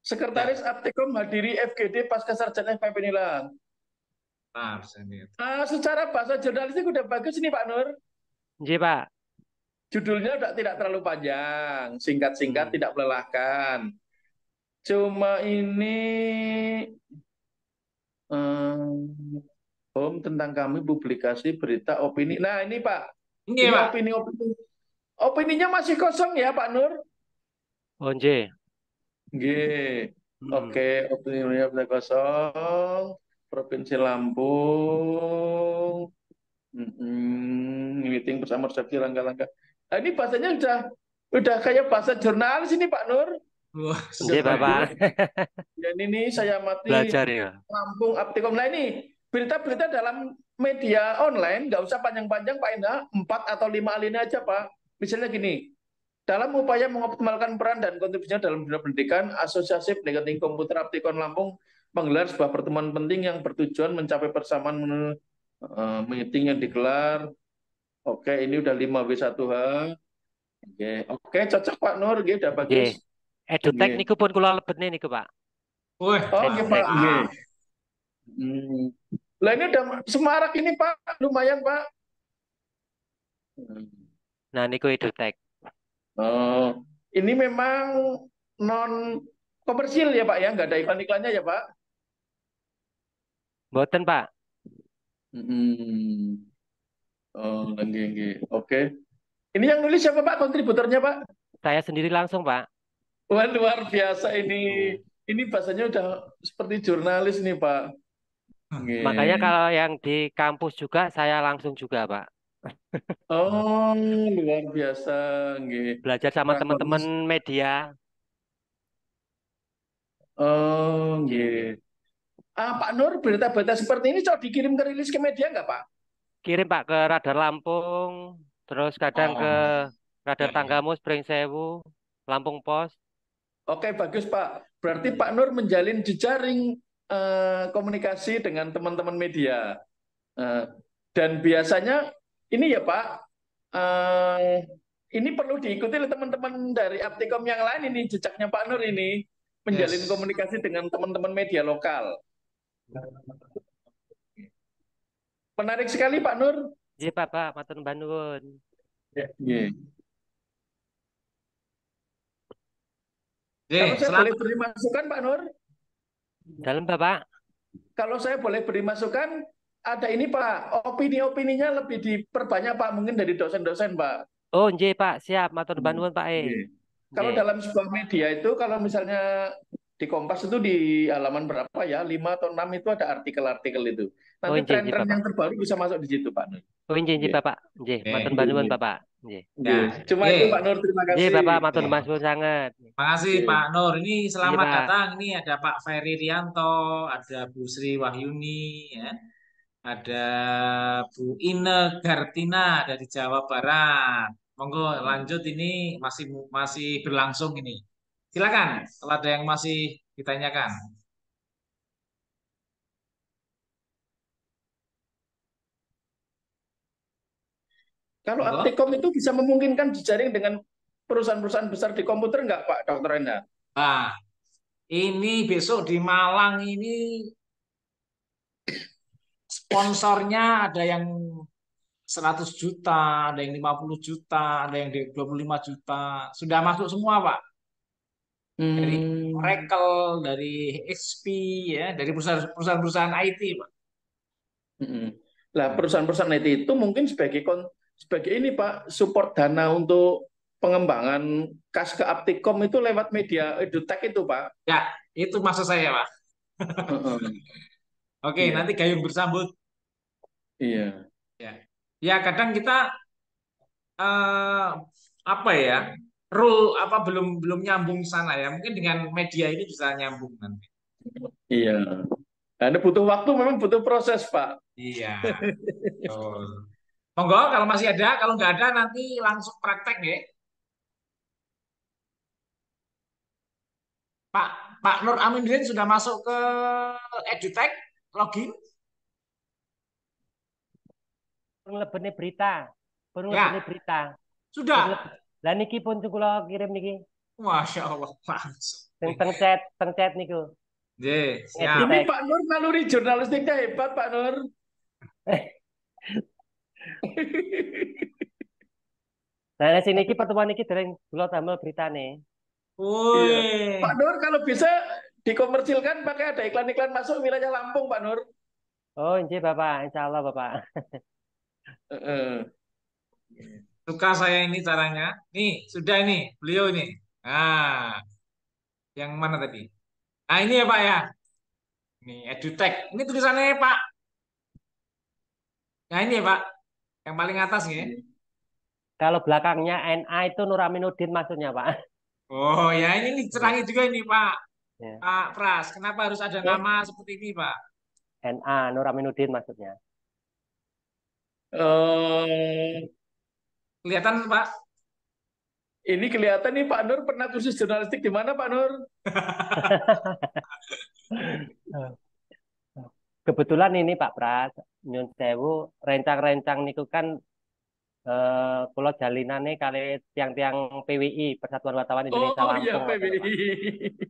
Sekretaris Aptikom hadiri FGD Pasca Sarjana FP Penilang. nah, saya lihat. Secara bahasa jurnalistik udah bagus nih Pak Nur. Nggih, Pak. Judulnya udah tidak terlalu panjang, singkat-singkat, Hmm. tidak melelahkan. Cuma ini tentang kami publikasi berita opini. Nah ini Pak, Ini ya, ini Pak. opini-opini. Opininya masih kosong ya Pak Nur? Oh, nggih. Nggih. Hmm. Oke, opininya masih kosong. Provinsi Lampung. Meeting bersama resepsi langkah-langkah. Nah, ini bahasanya udah kayak bahasa jurnalis ini Pak Nur. Wah, Nggih, sudah Bapak. ya. Dan ini saya amati Belajar ya. Lampung Aptikom. Nah ini berita-berita dalam media online, nggak usah panjang-panjang Pak Indah, 4 atau 5 alinea aja Pak. Misalnya gini, dalam upaya mengoptimalkan peran dan kontribusinya dalam dunia pendidikan, Asosiasi Pendidikan Tinggi Komputer Aptikon Lampung menggelar sebuah pertemuan penting yang bertujuan mencapai persamaan meeting yang digelar. Oke, ini udah 5W1H. Oke, cocok Pak Nur, udah Nggih. bagus. EduTech Nggih. niku pun kula lebetne niku, Pak. Wah, Oh, Pak. EduTech. Nggih. Hmm. Lah ini udah semarak ini Pak, lumayan Pak. Nah, niku EduTech. Oh, ini memang non komersil ya Pak ya, nggak ada iklan-iklannya ya Pak. Mboten, Pak. Hmm. Oh, Oke. Ini yang nulis siapa Pak, kontributornya Pak? Saya sendiri langsung, Pak. Wah, luar biasa ini. Hmm. Ini bahasanya udah seperti jurnalis nih Pak. Makanya Nggih. kalau yang di kampus juga saya langsung juga, Pak. Oh, luar biasa. Nggih. Belajar sama Rakornya. teman-teman media. Oh, nggih. Pak Nur, berita-berita seperti ini coba dikirim ke rilis ke media nggak Pak? Kirim, Pak, ke Radar Lampung, terus kadang ke oh, Radar ya, ya. Tanggamus, Spring Sewu, Lampung Pos. Oke, bagus Pak. Berarti Pak Nur menjalin jejaring komunikasi dengan teman-teman media. Eh, dan biasanya ini ya Pak, eh, ini perlu diikuti oleh teman-teman dari Aptikom yang lain ini, jejaknya Pak Nur ini, menjalin Yes. komunikasi dengan teman-teman media lokal. Menarik sekali Pak Nur. Iya, Pak, matur nuwun. Yeah. Kalau Oke, saya boleh selamat. beri masukan Pak Nur, Dalam, Bapak. kalau saya boleh beri masukan, ada ini Pak, opini-opininya lebih diperbanyak Pak, mungkin dari dosen-dosen Pak. Oh, nggih, Pak, siap. Matur nuwun, Pak. Oke. Kalau Nggih. dalam sebuah media itu, kalau misalnya di Kompas itu di halaman berapa ya, 5 atau 6 itu ada artikel-artikel itu. Oh, Nanti nggih, tren-tren Bapak. yang terbaru bisa masuk di situ Pak Nur. Oh, nggih, Oke. Bapak. Nggih, matur Oke. nuwun, Oke. Bapak. Nggih. Ya, Cuma oke. itu Pak Nur, terima Nggih, kasih. Bapak, matur Oke. nuwun sangat. Makasih Oke. Pak Nur. Ini Nggih, selamat Pak. datang. Ini ada Pak Ferry Rianto, ada Bu Sri Wahyuni, ya. Ada Bu Ine Gartina dari Jawa Barat. Monggo lanjut, ini masih masih berlangsung ini. Silakan kalau ada yang masih ditanyakan. Kalau Monggo. Aptikom itu bisa memungkinkan jejaring dengan perusahaan-perusahaan besar di komputer nggak, Pak Dr. Enda? Nah, ini besok di Malang ini sponsornya ada yang 100 juta, ada yang 50 juta, ada yang 25 juta. Sudah masuk semua, Pak. Dari Hmm. Oracle, dari HP, ya, dari perusahaan-perusahaan IT, Pak. Mm-mm. Lah perusahaan-perusahaan IT itu mungkin sebagai ini Pak, support dana untuk pengembangan kas ke Aptikom itu lewat media edutech itu Pak. Ya, itu maksud saya, Pak. Heeh. Oke, Iya, nanti gayung bersambut. iya. Ya, ya kadang kita eh, apa ya, rule apa belum belum nyambung sana ya. Mungkin dengan media ini bisa nyambung nanti. Iya. Nah, ini butuh waktu, memang butuh proses Pak. Iya, betul. Monggo kalau masih ada, kalau nggak ada nanti langsung praktek ya. Pak Pak Nur Aminuddin sudah masuk ke EduTech, login? Pun lebene berita. Pun lebene Ya, berita. Pun sudah. leb- Lah niki pun kula kirim niki. Masya Allah, langsung. Teng chat niku. Ye, siap. Ini EduTech. Pak Nur naluri jurnalistiknya hebat Pak Nur. Nah, sini iki pertemuan iki dereng kula damel beritane. Iya. Woi, Pak Nur kalau bisa dikomersilkan pakai ada iklan-iklan masuk wilayah Lampung Pak Nur. Oh, nggih Bapak, insyaallah Bapak. Heeh. suka saya ini caranya. Nih, sudah ini, beliau ini. Nah, yang mana tadi? Nah, ini ya Pak ya. Nih, EduTech. Ini tulisannya Pak. Nah, ini ya Pak. Yang paling atas nih. Kalau belakangnya NA itu Nur Aminuddin maksudnya, Pak. Oh, ya ini dicerangi juga ini Pak. Ya. Pak Pras, kenapa harus ada Oh, nama seperti ini Pak? NA Nur Aminuddin maksudnya. eh, Kelihatan Pak? ini kelihatan nih Pak Nur pernah kursus jurnalistik di mana Pak Nur? Kebetulan ini Pak Pras, nyun sewu, rencang-rencang niku kan kula jalinane kali tiang-tiang PWI Persatuan Wartawan Indonesia Oh iya Lampung ngoten lho, Pak. PBI.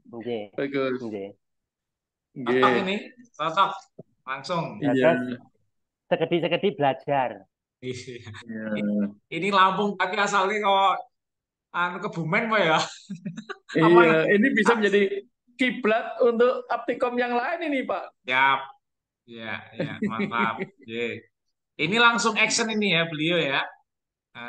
Nggih, Bagus. nggih. Cocok Nggih. ini. Cocok. Langsung. Nah, Iya. terus sekedhi-sekedhi belajar. Iya. Ini Lampung tapi asalnya kok anu Kebumen Pak ya. Apa Iya, ini bisa menjadi kiblat untuk Aptikom yang lain ini Pak. Siap. Ya, ya, mantap. Ye. Ini langsung action ini ya beliau ya.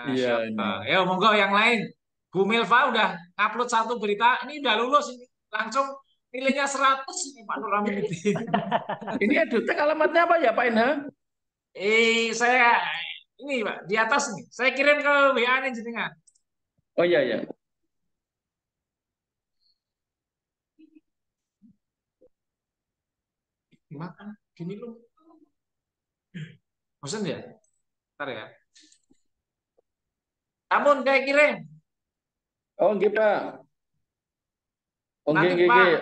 Iya Siap. ini. Ya, monggo yang lain. Bu Milva udah upload satu berita, ini udah lulus ini. Langsung nilainya 100 ini Pak Nur Aminuddin. Ini edutech alamatnya apa ya Pak Inha? Saya ini Pak di atas nih. Saya kirim ke WA-nya jenengan. Oh iya ya. Dimakan. Gini loh. Bosan ya? Ntar ya. Namun saya kirim. Oh nggih Pak. Oh nggih Nanti nggih Pak, nggih.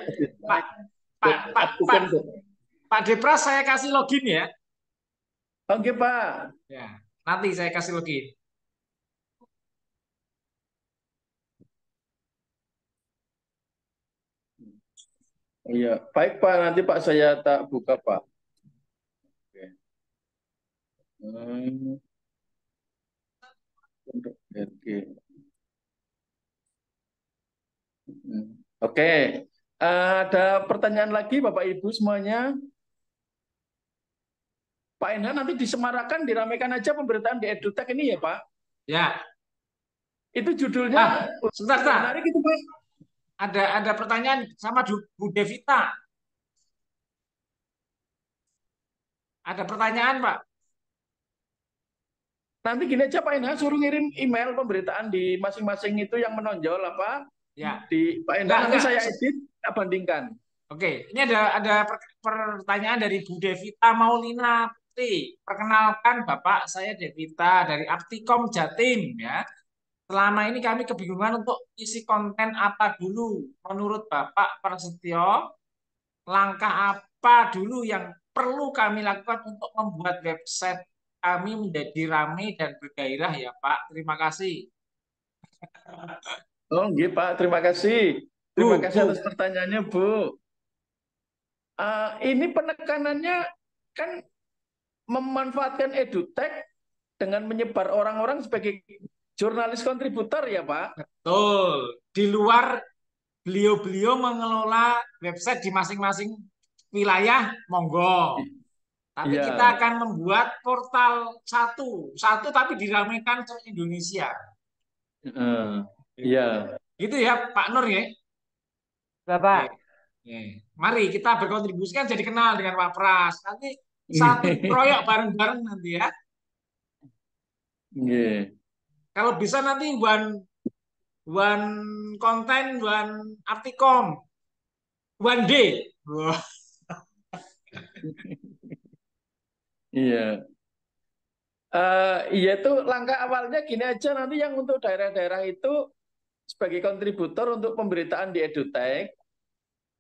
Pak, Pak, Pak, Pak, Aptikom. Pak Depras saya kasih login ya. Oh nggih Pak. Ya, nanti saya kasih login. Iya, baik Pak. Nanti Pak saya tak buka Pak. Oke. Hmm, untuk RG. Hmm. Oke. Ada pertanyaan lagi Bapak Ibu semuanya? Pak Enhan nanti disemarakan, diramaikan aja pemberitaan di EduTech ini ya Pak. Ya. Itu judulnya Sebentar. menarik itu Pak. Ada pertanyaan sama Bu Devita. Ada pertanyaan, Pak? Nanti gini aja Pak Enhan suruh ngirim email pemberitaan di masing-masing itu yang menonjol apa Ya. di Pak Enhan nanti Enggak. saya edit, saya bandingkan. Oke, ini ada pertanyaan dari Bu Devita Maulina Putri. Perkenalkan Bapak, saya Devita dari Aptikom Jatim ya. Selama ini kami kebingungan untuk isi konten apa dulu. Menurut Bapak Prasetyo, langkah apa dulu yang perlu kami lakukan untuk membuat website kami menjadi ramai dan bergairah ya Pak. Terima kasih. Oh, nggih, Pak. Terima kasih. Terima Bu, kasih atas Bu. pertanyaannya, Bu. Ini penekanannya kan memanfaatkan edutech dengan menyebar orang-orang sebagai jurnalis kontributor ya, Pak. Betul. Di luar beliau-beliau mengelola website di masing-masing wilayah, monggo. Tapi kita Iya. akan membuat portal satu tapi diramaikan ke Indonesia. Iya. Gitu ya, Pak Nur ya. Oke. Bapak. Oke. Mari kita berkontribusi kan jadi kenal dengan Pak Pras. Nanti satu proyek bareng-bareng nanti ya. Nggih. Kalau bisa nanti one konten, one artikom, one day. Wah. Iya. Iya itu langkah awalnya gini aja, nanti yang untuk daerah-daerah itu sebagai kontributor untuk pemberitaan di EduTech,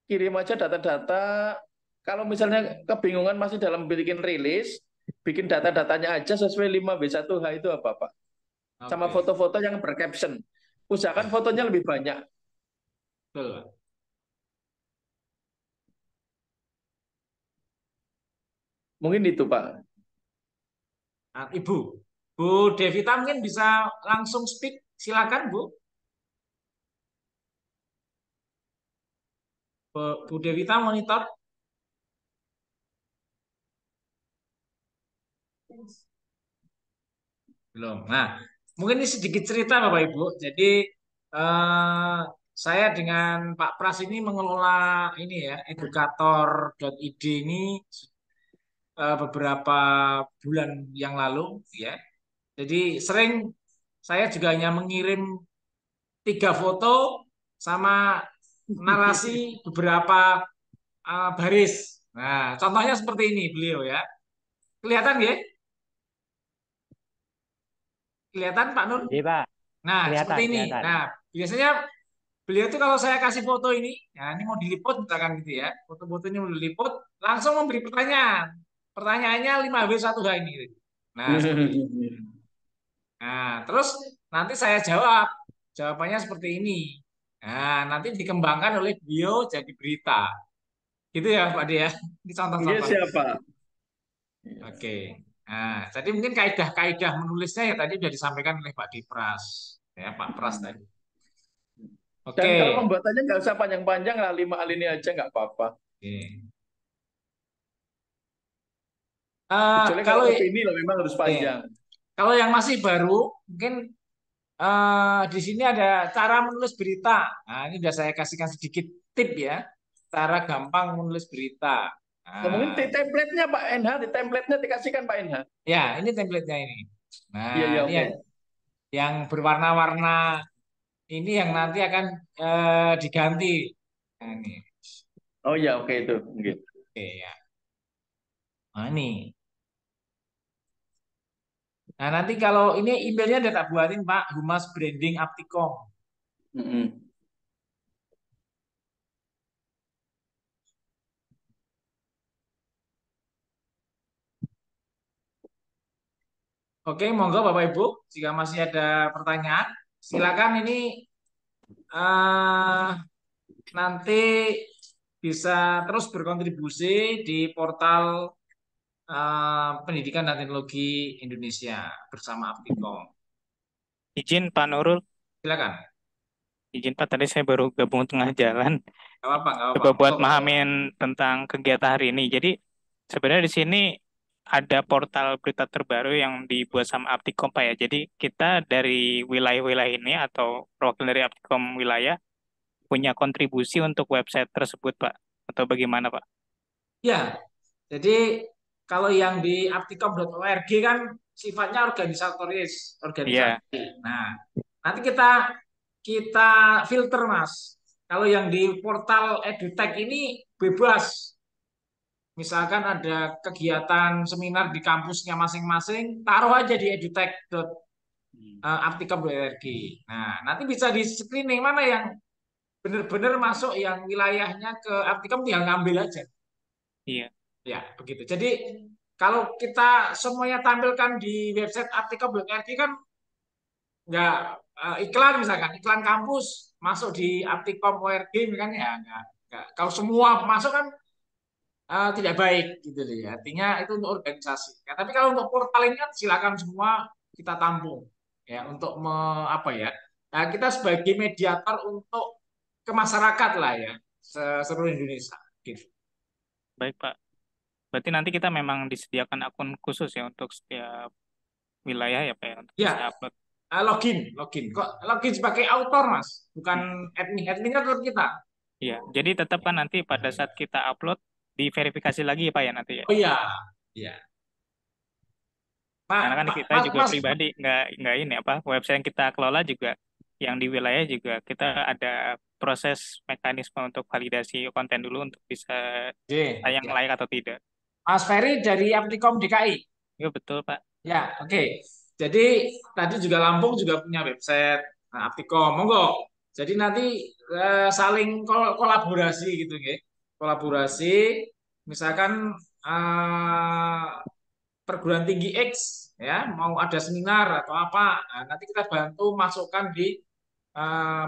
kirim aja data-data. Kalau misalnya kebingungan masih dalam bikin rilis, bikin data-datanya aja sesuai 5W1H itu apa, Pak? Sama Oke. foto-foto yang bercaption. Usahakan fotonya lebih banyak. Betul. Mungkin itu, Pak. Nah, Ibu, Bu Devita mungkin bisa langsung speak. Silakan, Bu. Bu Devita monitor. Belum. Nah, mungkin ini sedikit cerita Bapak Ibu. Jadi eh, saya dengan Pak Pras ini mengelola ini ya, edukator.id ini beberapa bulan yang lalu ya. Jadi sering saya juga hanya mengirim 3 foto sama narasi beberapa baris. Nah, contohnya seperti ini beliau ya. Kelihatan ya? Kelihatan Pak Nur? Iya, Pak. Nah, seperti Kelihatan, ini. kelihatan. Nah, biasanya beliau tuh kalau saya kasih foto ini, ya ini mau diliput misalkan gitu ya, foto-fotonya mau diliput, langsung memberi pertanyaan. Pertanyaannya 5W1H ini. Gitu. Nah, seperti ini. Nah, terus nanti saya jawab. Jawabannya seperti ini. Nah, nanti dikembangkan oleh beliau jadi berita. Gitu ya, Pak Dia. Ini Nggih, contoh-contoh. siapa? Oke. Nah, jadi mungkin kaidah-kaidah menulisnya ya tadi sudah disampaikan oleh Pak Dipras. Ya, Pak Pras tadi. Dan kalau Oke. pembuatannya nggak usah panjang-panjang lah, 5 alinea aja nggak apa-apa. Oke. Kecuali kalau Kalau opini loh memang harus panjang. kalau yang masih baru, mungkin di sini ada cara menulis berita. Nah, ini sudah saya kasihkan sedikit tip ya, cara gampang menulis berita. Oh, mungkin Nah, template-nya Pak NH, di template-nya dikasihkan Pak NH. ya ini template-nya ini. Iya, Nah, iya, ini oke. yang berwarna-warna ini yang nanti akan diganti. Nah, ini. Oh iya, oke itu. Oke. Oke ya. Nah, ini. Nah, nanti kalau ini emailnya udah tak buatin Pak, Humas Branding Aptikom. Mm-mm. Oke, monggo Bapak Ibu, jika masih ada pertanyaan, silakan ini eh, nanti bisa terus berkontribusi di portal Pendidikan dan Teknologi Indonesia bersama Aptikom. Izin Pak Nurul, Silakan. izin Pak, tadi saya baru gabung tengah jalan. Nggak apa-apa, nggak apa-apa. Coba buat Monggo, Pak. mahamin tentang kegiatan hari ini. Jadi sebenarnya di sini ada portal berita terbaru yang dibuat sama Aptikom Pak ya. Jadi kita dari wilayah-wilayah ini atau perwakilan dari Aptikom wilayah punya kontribusi untuk website tersebut Pak. Atau bagaimana Pak? Ya, jadi kalau yang di aptikom.org kan sifatnya organisatoris, Iya, organisasi. Nah, nanti kita kita filter Mas. Kalau yang di portal EduTech ini bebas. Misalkan ada kegiatan seminar di kampusnya masing-masing, taruh aja di edutech.aptikom.org. Nah, nanti bisa di screening mana yang benar-benar masuk yang wilayahnya ke Aptikom tinggal ngambil aja. iya. Ya, begitu. Jadi kalau kita semuanya tampilkan di website aptikom.org kan nggak iklan misalkan iklan kampus masuk di aptikom.org kan ya nggak. Kalau semua masuk kan tidak baik gitu loh ya. Artinya itu untuk organisasi. Ya, tapi kalau untuk portal ini kan silakan semua kita tampung ya untuk apa ya. Nah, kita sebagai mediator untuk ke masyarakat lah ya seluruh Indonesia gitu. Baik, Pak. Berarti nanti kita memang disediakan akun khusus ya untuk setiap wilayah ya, Pak, ya, untuk Ya, bisa upload. login. Kok login sebagai autor, Mas? Bukan admin. Adminnya tetap kita. Iya, jadi tetap kan nanti pada saat kita upload diverifikasi lagi ya, Pak, ya nanti ya. Oh iya, iya. Karena kan kita juga Mas, pribadi nggak ini apa website yang kita kelola juga yang di wilayah juga kita ada proses mekanisme untuk validasi konten dulu untuk bisa tayang ya. layak atau tidak. Mas Ferry dari Aptikom DKI. Iya betul, Pak. Ya, oke. Jadi tadi juga Lampung juga punya website Aptikom. Monggo. Jadi nanti saling kolaborasi gitu, ya. Kolaborasi. Misalkan perguruan tinggi X ya mau ada seminar atau apa, nah, nanti kita bantu masukkan di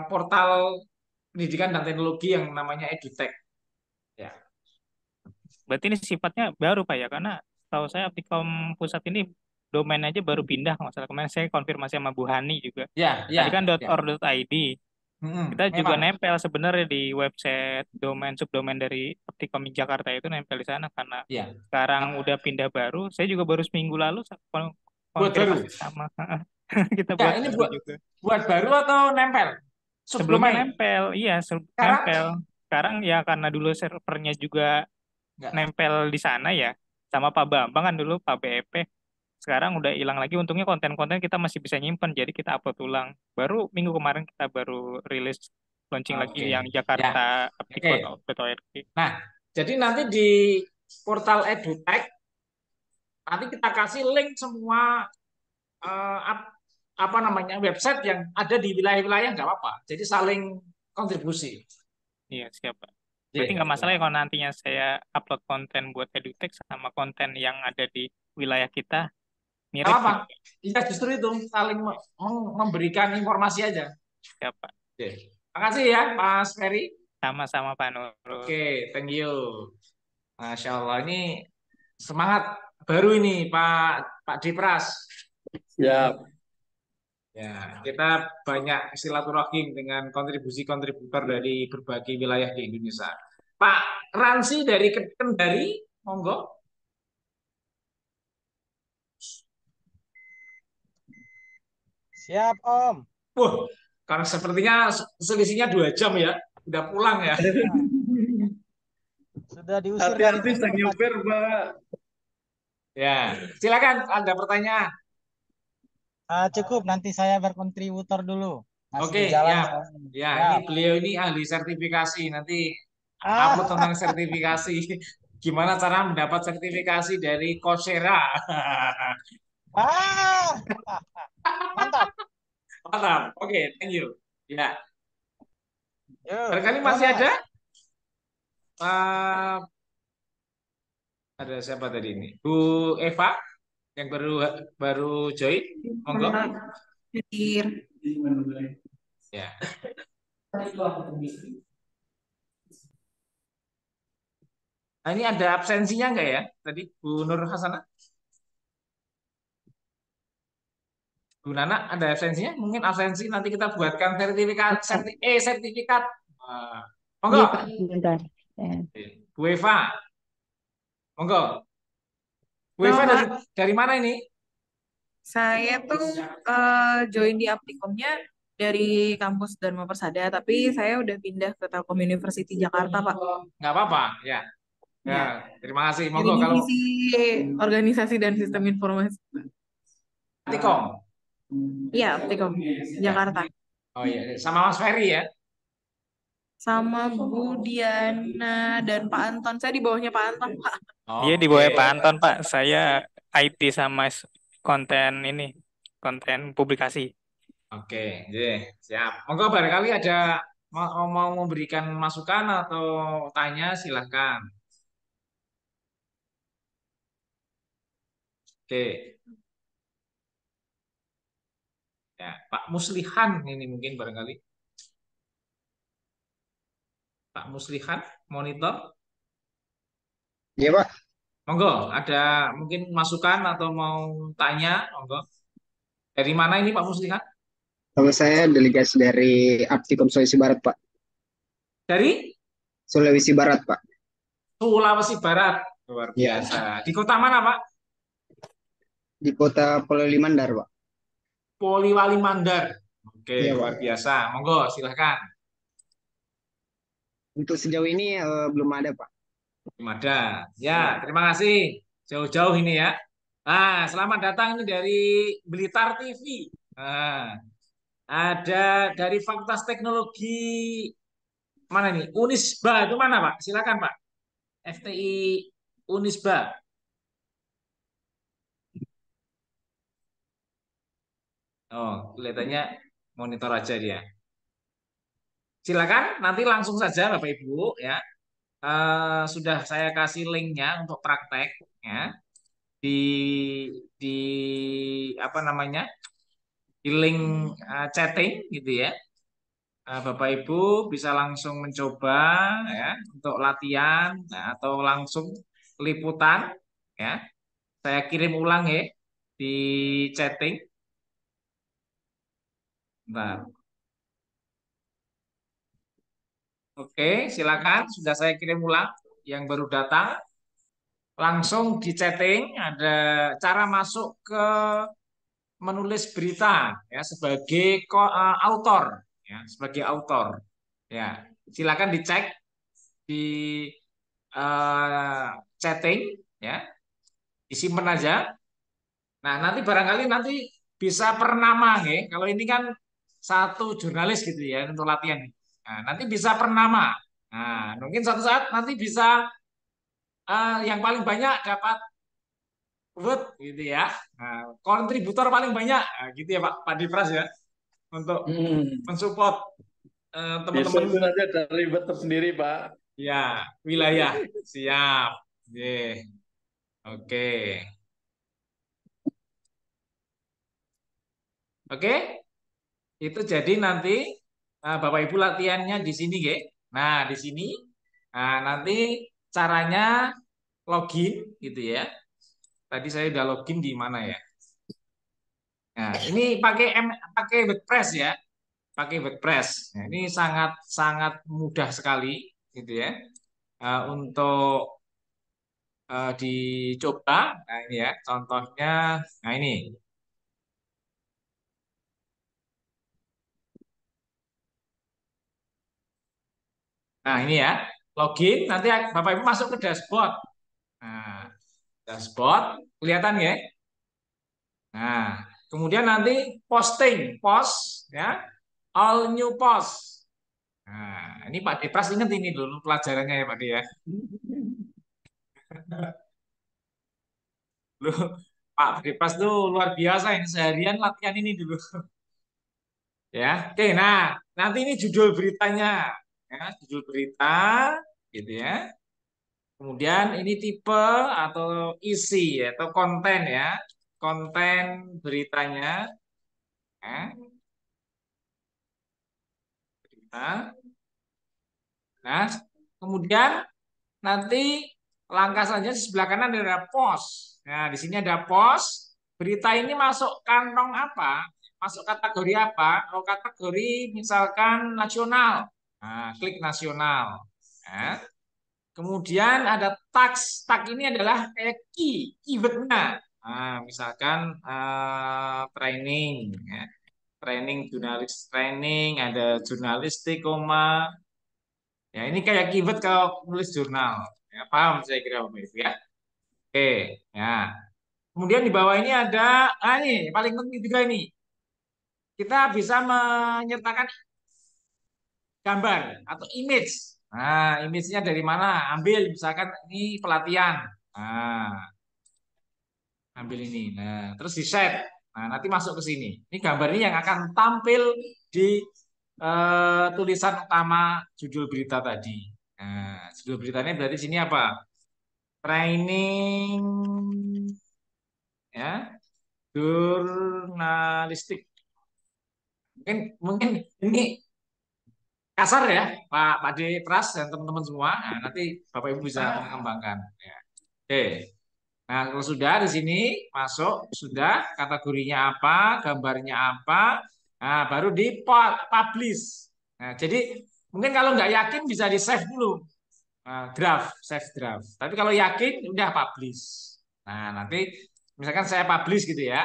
portal pendidikan dan teknologi yang namanya EduTech. Ya. Berarti ini sifatnya baru, Pak, ya, karena tahu saya Aptikom Pusat ini domain aja baru pindah masalah kemarin saya konfirmasi sama Bu Hani juga. Ya, Tadi kan ya. .or.id. Kita juga Memang. nempel sebenarnya di website domain subdomain dari Aptikom Jakarta itu nempel di sana karena Ya. sekarang udah pindah baru. Saya juga baru seminggu lalu Buat baru. konfirmasi sama kita Ya, buat ini baru buat juga. buat baru atau nempel? Sebelumnya Subdomain. nempel, iya Sekarang? nempel. Sekarang ya karena dulu servernya juga Enggak. nempel di sana ya, sama Pak Bambang kan dulu Pak BEP. Sekarang udah hilang lagi. Untungnya konten-konten kita masih bisa nyimpen, jadi kita upload ulang. Baru minggu kemarin kita baru rilis launching lagi Oke. yang Ya. Jakarta Oke. Aptikon.org. Nah, jadi nanti di portal EduTech nanti kita kasih link semua apa namanya website yang ada di wilayah-wilayah nggak apa-apa. Jadi saling kontribusi. Iya, siapa. Berarti Iya. nggak masalah ya kalau nantinya saya upload konten buat EduTech sama konten yang ada di wilayah kita Nggak mirip apa-apa. gitu. Iya justru itu saling memberikan informasi aja. Siapa? Oke. Makasih ya Mas Ferry. Sama-sama Pak Nurul. Oke, thank you. Masya Allah ini semangat baru ini Pak Dipras. Siap. Ya, kita banyak silaturahim dengan kontribusi-kontributor dari berbagai wilayah di Indonesia. Pak Ransi dari Kendari, monggo. Siap, Om. Wah, karena sepertinya selisihnya 2 jam ya, udah pulang ya. Sudah diusir dari Hati-hati sedang nyupir, Pak. Ya, silakan ada pertanyaan. Cukup, nanti saya berkontributor dulu. Masih Oke, di jalan. ya. soalnya. Ya, Siap. ini beliau ini ahli sertifikasi. Nanti Ah, upload tentang sertifikasi. Gimana cara mendapat sertifikasi dari Coursera? ah, mantap. Mantap. Oke, thank you. Ya, Yuk, barangkali yo, masih Mas. ada? Uh, ada siapa tadi ini? Bu Eva yang baru baru join, monggo. Hadir. Ya. Nah, ini ada absensinya enggak ya? Tadi Bu Nur Hasanah? Bu Nana ada absensinya? Mungkin absensi nanti kita buatkan sertifikat sertifikat. Monggo. Iya, Pak, bentar. Ya. Bu Eva. Monggo. Bu Halo, Eva Pak. dari mana ini? Saya tuh join di Aptikomnya dari kampus Dharma Persada, tapi saya udah pindah ke Telkom University Jakarta, Pak. Nggak apa-apa, ya. Ya, Ya, terima kasih. dari Monggo kalau divisi organisasi dan sistem informasi. Tikom. Iya, Aptikom Jakarta. Oh iya, sama Mas Ferry ya. Sama Bu Diana dan Pak Anton. Saya di bawahnya Pak Anton, Pak. Iya di bawah Pak Anton, Pak. Saya IT sama konten ini, konten publikasi. Oke, siap. Monggo barangkali ada mau memberikan masukan atau tanya silahkan. Oke. Ya, Pak Muslihan ini mungkin barangkali. Pak Muslihan, monitor. Iya, Pak. Monggo, ada mungkin masukan atau mau tanya? Monggo. Dari mana ini Pak Muslihan? Nama saya delegasi dari Aptikom Sulawesi Barat, Pak. Dari Sulawesi Barat, Pak. Sulawesi Barat. Luar Ya, biasa. Di kota mana, Pak? di kota Polewali Mandar, Pak. Poliwali Mandar. Oke, Iya, luar Pak. biasa. Monggo, silahkan. Untuk sejauh ini belum ada, Pak. Belum ada. Ya, Ya. terima kasih. Jauh-jauh ini ya. Nah, selamat datang ini dari Blitar TV. Nah, ada dari Fakultas Teknologi mana nih? Unisba itu mana, Pak? Silakan, Pak. FTI Unisba. Oh, kelihatannya monitor aja dia. Silakan, nanti langsung saja Bapak Ibu ya. Sudah saya kasih linknya untuk praktek ya di di apa namanya di link chatting gitu ya. Bapak Ibu bisa langsung mencoba ya untuk latihan nah, atau langsung liputan ya. Saya kirim ulang ya di chatting. Bentar. Oke, silakan. Sudah saya kirim ulang yang baru datang. Langsung di chatting ada cara masuk ke menulis berita ya sebagai autor ya sebagai autor ya silakan dicek di chatting ya disimpan aja. Nah nanti barangkali nanti bisa per nama ya kalau ini kan satu jurnalis gitu ya untuk latihan. Nah, nanti bisa per nama. Nah mungkin suatu saat nanti bisa yang paling banyak dapat vote gitu ya. Nah, kontributor paling banyak nah, gitu ya Pak Dipras ya untuk mensupport Besok teman-teman itu nanti ada ribet tersendiri, Pak. ya wilayah. Siap. Oke. Oke. Itu jadi nanti Bapak Ibu latihannya di sini, ya. Nah, di sini nanti caranya login gitu ya. Tadi saya udah login di mana ya? Nah, ini pakai WordPress ya. Pakai WordPress. Nah, ini sangat sangat mudah sekali gitu ya. Untuk dicoba. Nah, ini ya contohnya. Nah, ini. Nah, ini ya. Login nanti Bapak Ibu masuk ke dashboard. Nah, dashboard kelihatan ya. Nah, kemudian nanti posting, post ya. All new post. Nah, ini Pak Depras ingat ini dulu pelajarannya ya Pak De ya. Lu Pak Depras tuh luar biasa ini seharian latihan ini dulu. Ya. Oke, nah, nanti ini judul beritanya. Ya, judul berita gitu ya. Kemudian ini tipe atau isi atau konten ya. Konten beritanya. Ya, berita. Nah, kemudian nanti langkah selanjutnya di sebelah kanan ada post. Nah, di sini ada post. Berita ini masuk kantong apa? Masuk kategori apa? Kalau kategori misalkan nasional. Nah, klik nasional. Nah, kemudian ada tags. Tag ini adalah kayak keywordnya. Nah, misalkan training. Ya. Training, jurnalis training, ada jurnalistik, koma. Ya, ini kayak keyword kalau nulis jurnal. Ya, paham saya kira Bapak Ibu ya. Oke, ya. Kemudian di bawah ini ada, ini paling penting juga ini. Kita bisa menyertakan gambar atau image. Nah, image-nya dari mana? Ambil misalkan ini pelatihan. Nah, ambil ini. Nah, terus di set. Nah, nanti masuk ke sini. Ini gambar ini yang akan tampil di tulisan utama judul berita tadi. Nah, judul beritanya berarti sini apa? Training ya Jurnalistik. Mungkin mungkin ini kasar ya, Pak De Pras dan teman-teman semua. Nah, nanti Bapak Ibu bisa mengembangkan. Ya. Oke. Nah, kalau sudah di sini masuk, sudah kategorinya apa, gambarnya apa, nah baru di publish. Nah, jadi mungkin kalau nggak yakin bisa di save dulu, draft, save draft. Tapi kalau yakin udah publish. Nah, nanti misalkan saya publish gitu ya,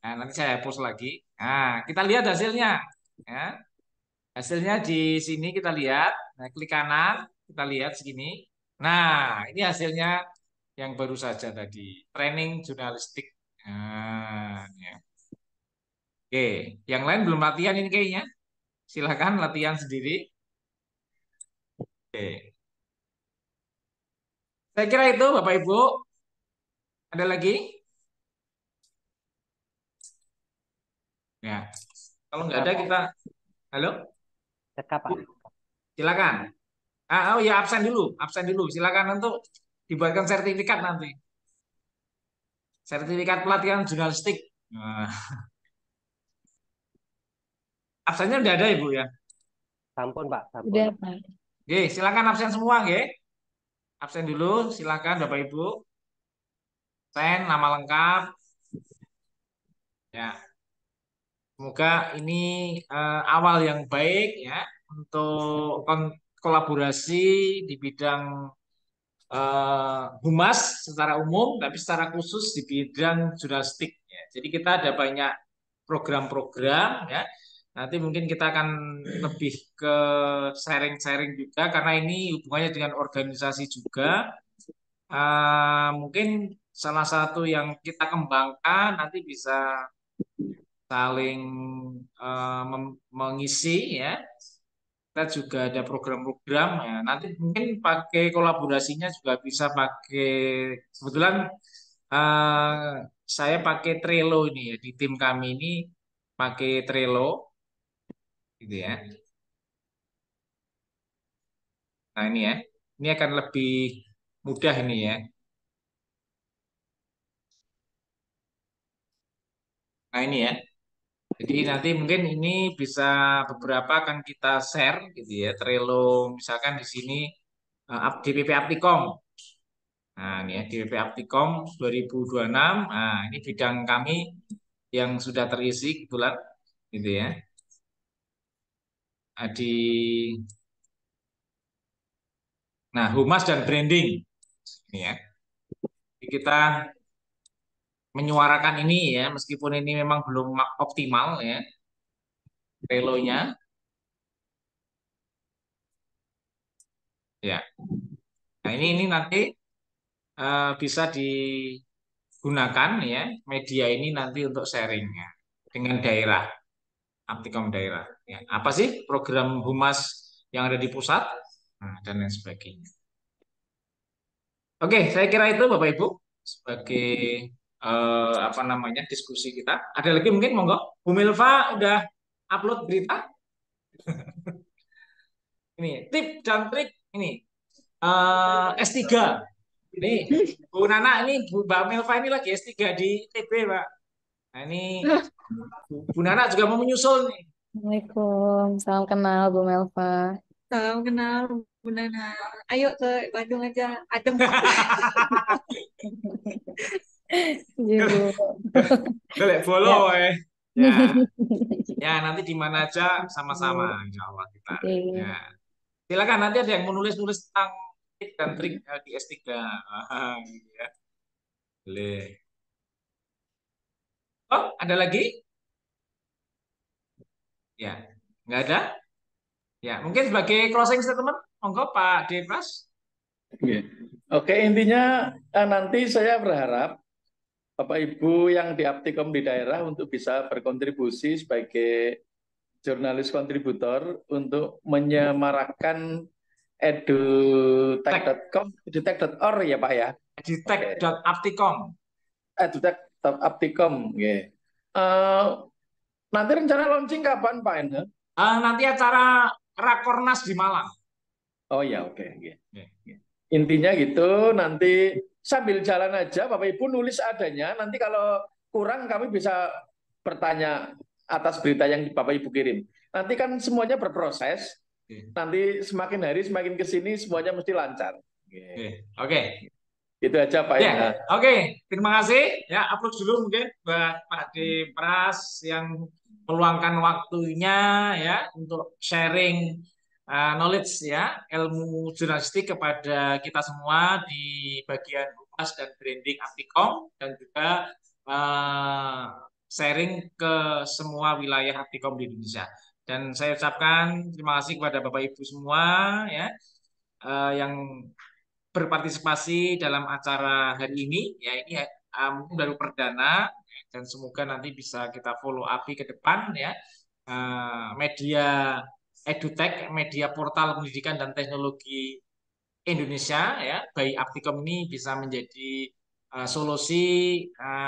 nah nanti saya post lagi. Nah, kita lihat hasilnya. Ya. Hasilnya di sini kita lihat. Nah, klik kanan, kita lihat segini. Nah, ini hasilnya yang baru saja tadi. Training jurnalistik. Nah, ya. Oke, yang lain belum latihan ini kayaknya. Silakan latihan sendiri. Oke. Saya kira itu Bapak Ibu. Ada lagi? Ya. Kalau nggak ada kita. Halo? Cekap, Pak. Silakan. Oh ya, absen dulu. Absen dulu. Silakan untuk dibuatkan sertifikat nanti. Sertifikat pelatihan jurnalistik. Nah, absennya udah ada Ibu ya? Sampun, Pak. Sampun. Udah, Pak. Oke, silakan absen semua, nggih. Absen dulu, silakan Bapak Ibu. Absen nama lengkap. Ya. Semoga ini awal yang baik ya untuk kolaborasi di bidang humas secara umum, tapi secara khusus di bidang jurnalistik. Ya. Jadi kita ada banyak program-program ya. Nanti mungkin kita akan lebih ke sharing-sharing juga karena ini hubungannya dengan organisasi juga. Mungkin salah satu yang kita kembangkan nanti bisa saling mengisi ya. Kita juga ada program-program ya. Nanti mungkin pakai kolaborasinya juga bisa pakai kebetulan eh, saya pakai Trello ini ya di tim kami ini pakai Trello gitu ya. Nah ini ya, ini akan lebih mudah ini ya. Nah ini ya. Jadi nanti mungkin ini bisa beberapa akan kita share gitu ya. Trello misalkan di sini DPP Aptikom. Nah ini ya DPP Aptikom 2026. Nah ini bidang kami yang sudah terisi kebetulan gitu ya. Nah humas dan branding ini ya. Jadi kita menyuarakan ini ya meskipun ini memang belum optimal ya Trello-nya ya. Nah ini nanti bisa digunakan ya media ini nanti untuk sharing ya dengan daerah, Aptikom daerah. Ya. Apa sih program humas yang ada di pusat dan lain sebagainya. Oke, saya kira itu Bapak Ibu sebagai apa namanya diskusi kita. Ada lagi mungkin monggo. Bu Milva udah upload berita. Ini tip dan trik ini S3. Ini Bu Nana ini Mbak Milva ini lagi S3 di ITB, Pak. Nah, ini Bu Nana juga mau menyusul nih. Assalamualaikum, salam kenal Bu Melva. Salam kenal Bu Nana. Ayo ke Bandung aja, adem. Iya, Bu. Boleh follow Ya. ya. Ya, nanti di mana aja sama-sama insya Allah kita. Oke. Ya. Silakan nanti ada yang mau nulis-nulis tentang trik dan trik di S3. Gitu ya. Boleh. Oh, ada lagi? Ya, nggak ada? Ya, mungkin sebagai closing statement, monggo Pak Devas. Oke, intinya nanti saya berharap Bapak Ibu yang di Aptikom di daerah untuk bisa berkontribusi sebagai jurnalis kontributor untuk menyemarakkan edutech.com, edutech.org ya Pak ya. Edutech.aptikom. Edutech.aptikom, yeah. Nanti rencana launching kapan Pak Enda? Nanti acara Rakornas di Malang. Oh ya, oke. Intinya gitu, nanti sambil jalan aja Bapak Ibu nulis adanya, nanti kalau kurang kami bisa bertanya atas berita yang Bapak Ibu kirim. Nanti kan semuanya berproses. Nanti semakin hari semakin ke sini semuanya mesti lancar. Oke. Itu aja Pak Ya, ya. oke. Terima kasih. Ya, upload dulu mungkin buat Pak D. Pras yang meluangkan waktunya ya untuk sharing knowledge ya, ilmu jurnalistik kepada kita semua di bagian humas dan branding Aptikom dan juga sharing ke semua wilayah Aptikom di Indonesia. Dan saya ucapkan terima kasih kepada Bapak Ibu semua ya yang berpartisipasi dalam acara hari ini. Ya ini mungkin baru perdana dan semoga nanti bisa kita follow up ke depan ya. Media EduTech, media portal pendidikan dan teknologi Indonesia ya, by Aptikom ini bisa menjadi solusi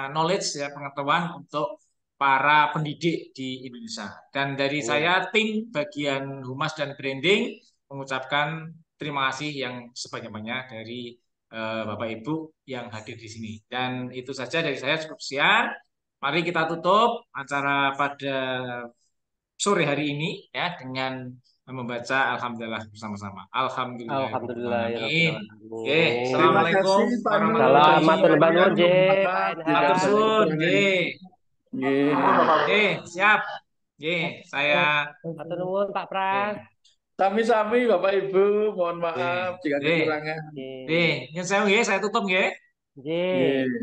knowledge ya, pengetahuan untuk para pendidik di Indonesia. Dan dari saya tim bagian humas dan branding mengucapkan terima kasih yang sebanyak-banyak dari Bapak Ibu yang hadir di sini. Dan itu saja dari saya, cukup sekian. Mari kita tutup acara pada sore hari ini ya dengan membaca alhamdulillah bersama-sama. Alhamdulillah ya Alhamdulillahirabbil Rabbil alamin. Alamin. Oke, Terima assalamualaikum kasih Pak Nur. warahmatullahi Selamat Terima Lebaran kasih J, Pak Pak Maaf tidak Matur Enhar. ada suwun, kekurangan. nggih. Nggih. Nggih, siap. Saya Matur nuwun Pak nggih. Pras. Sami-sami Bapak Ibu, mohon Nggih. maaf jika Nggih. kekurangan. Nggih. Nggih, nyun sewu nggih, saya tutup nggih. Nggih. Nggih.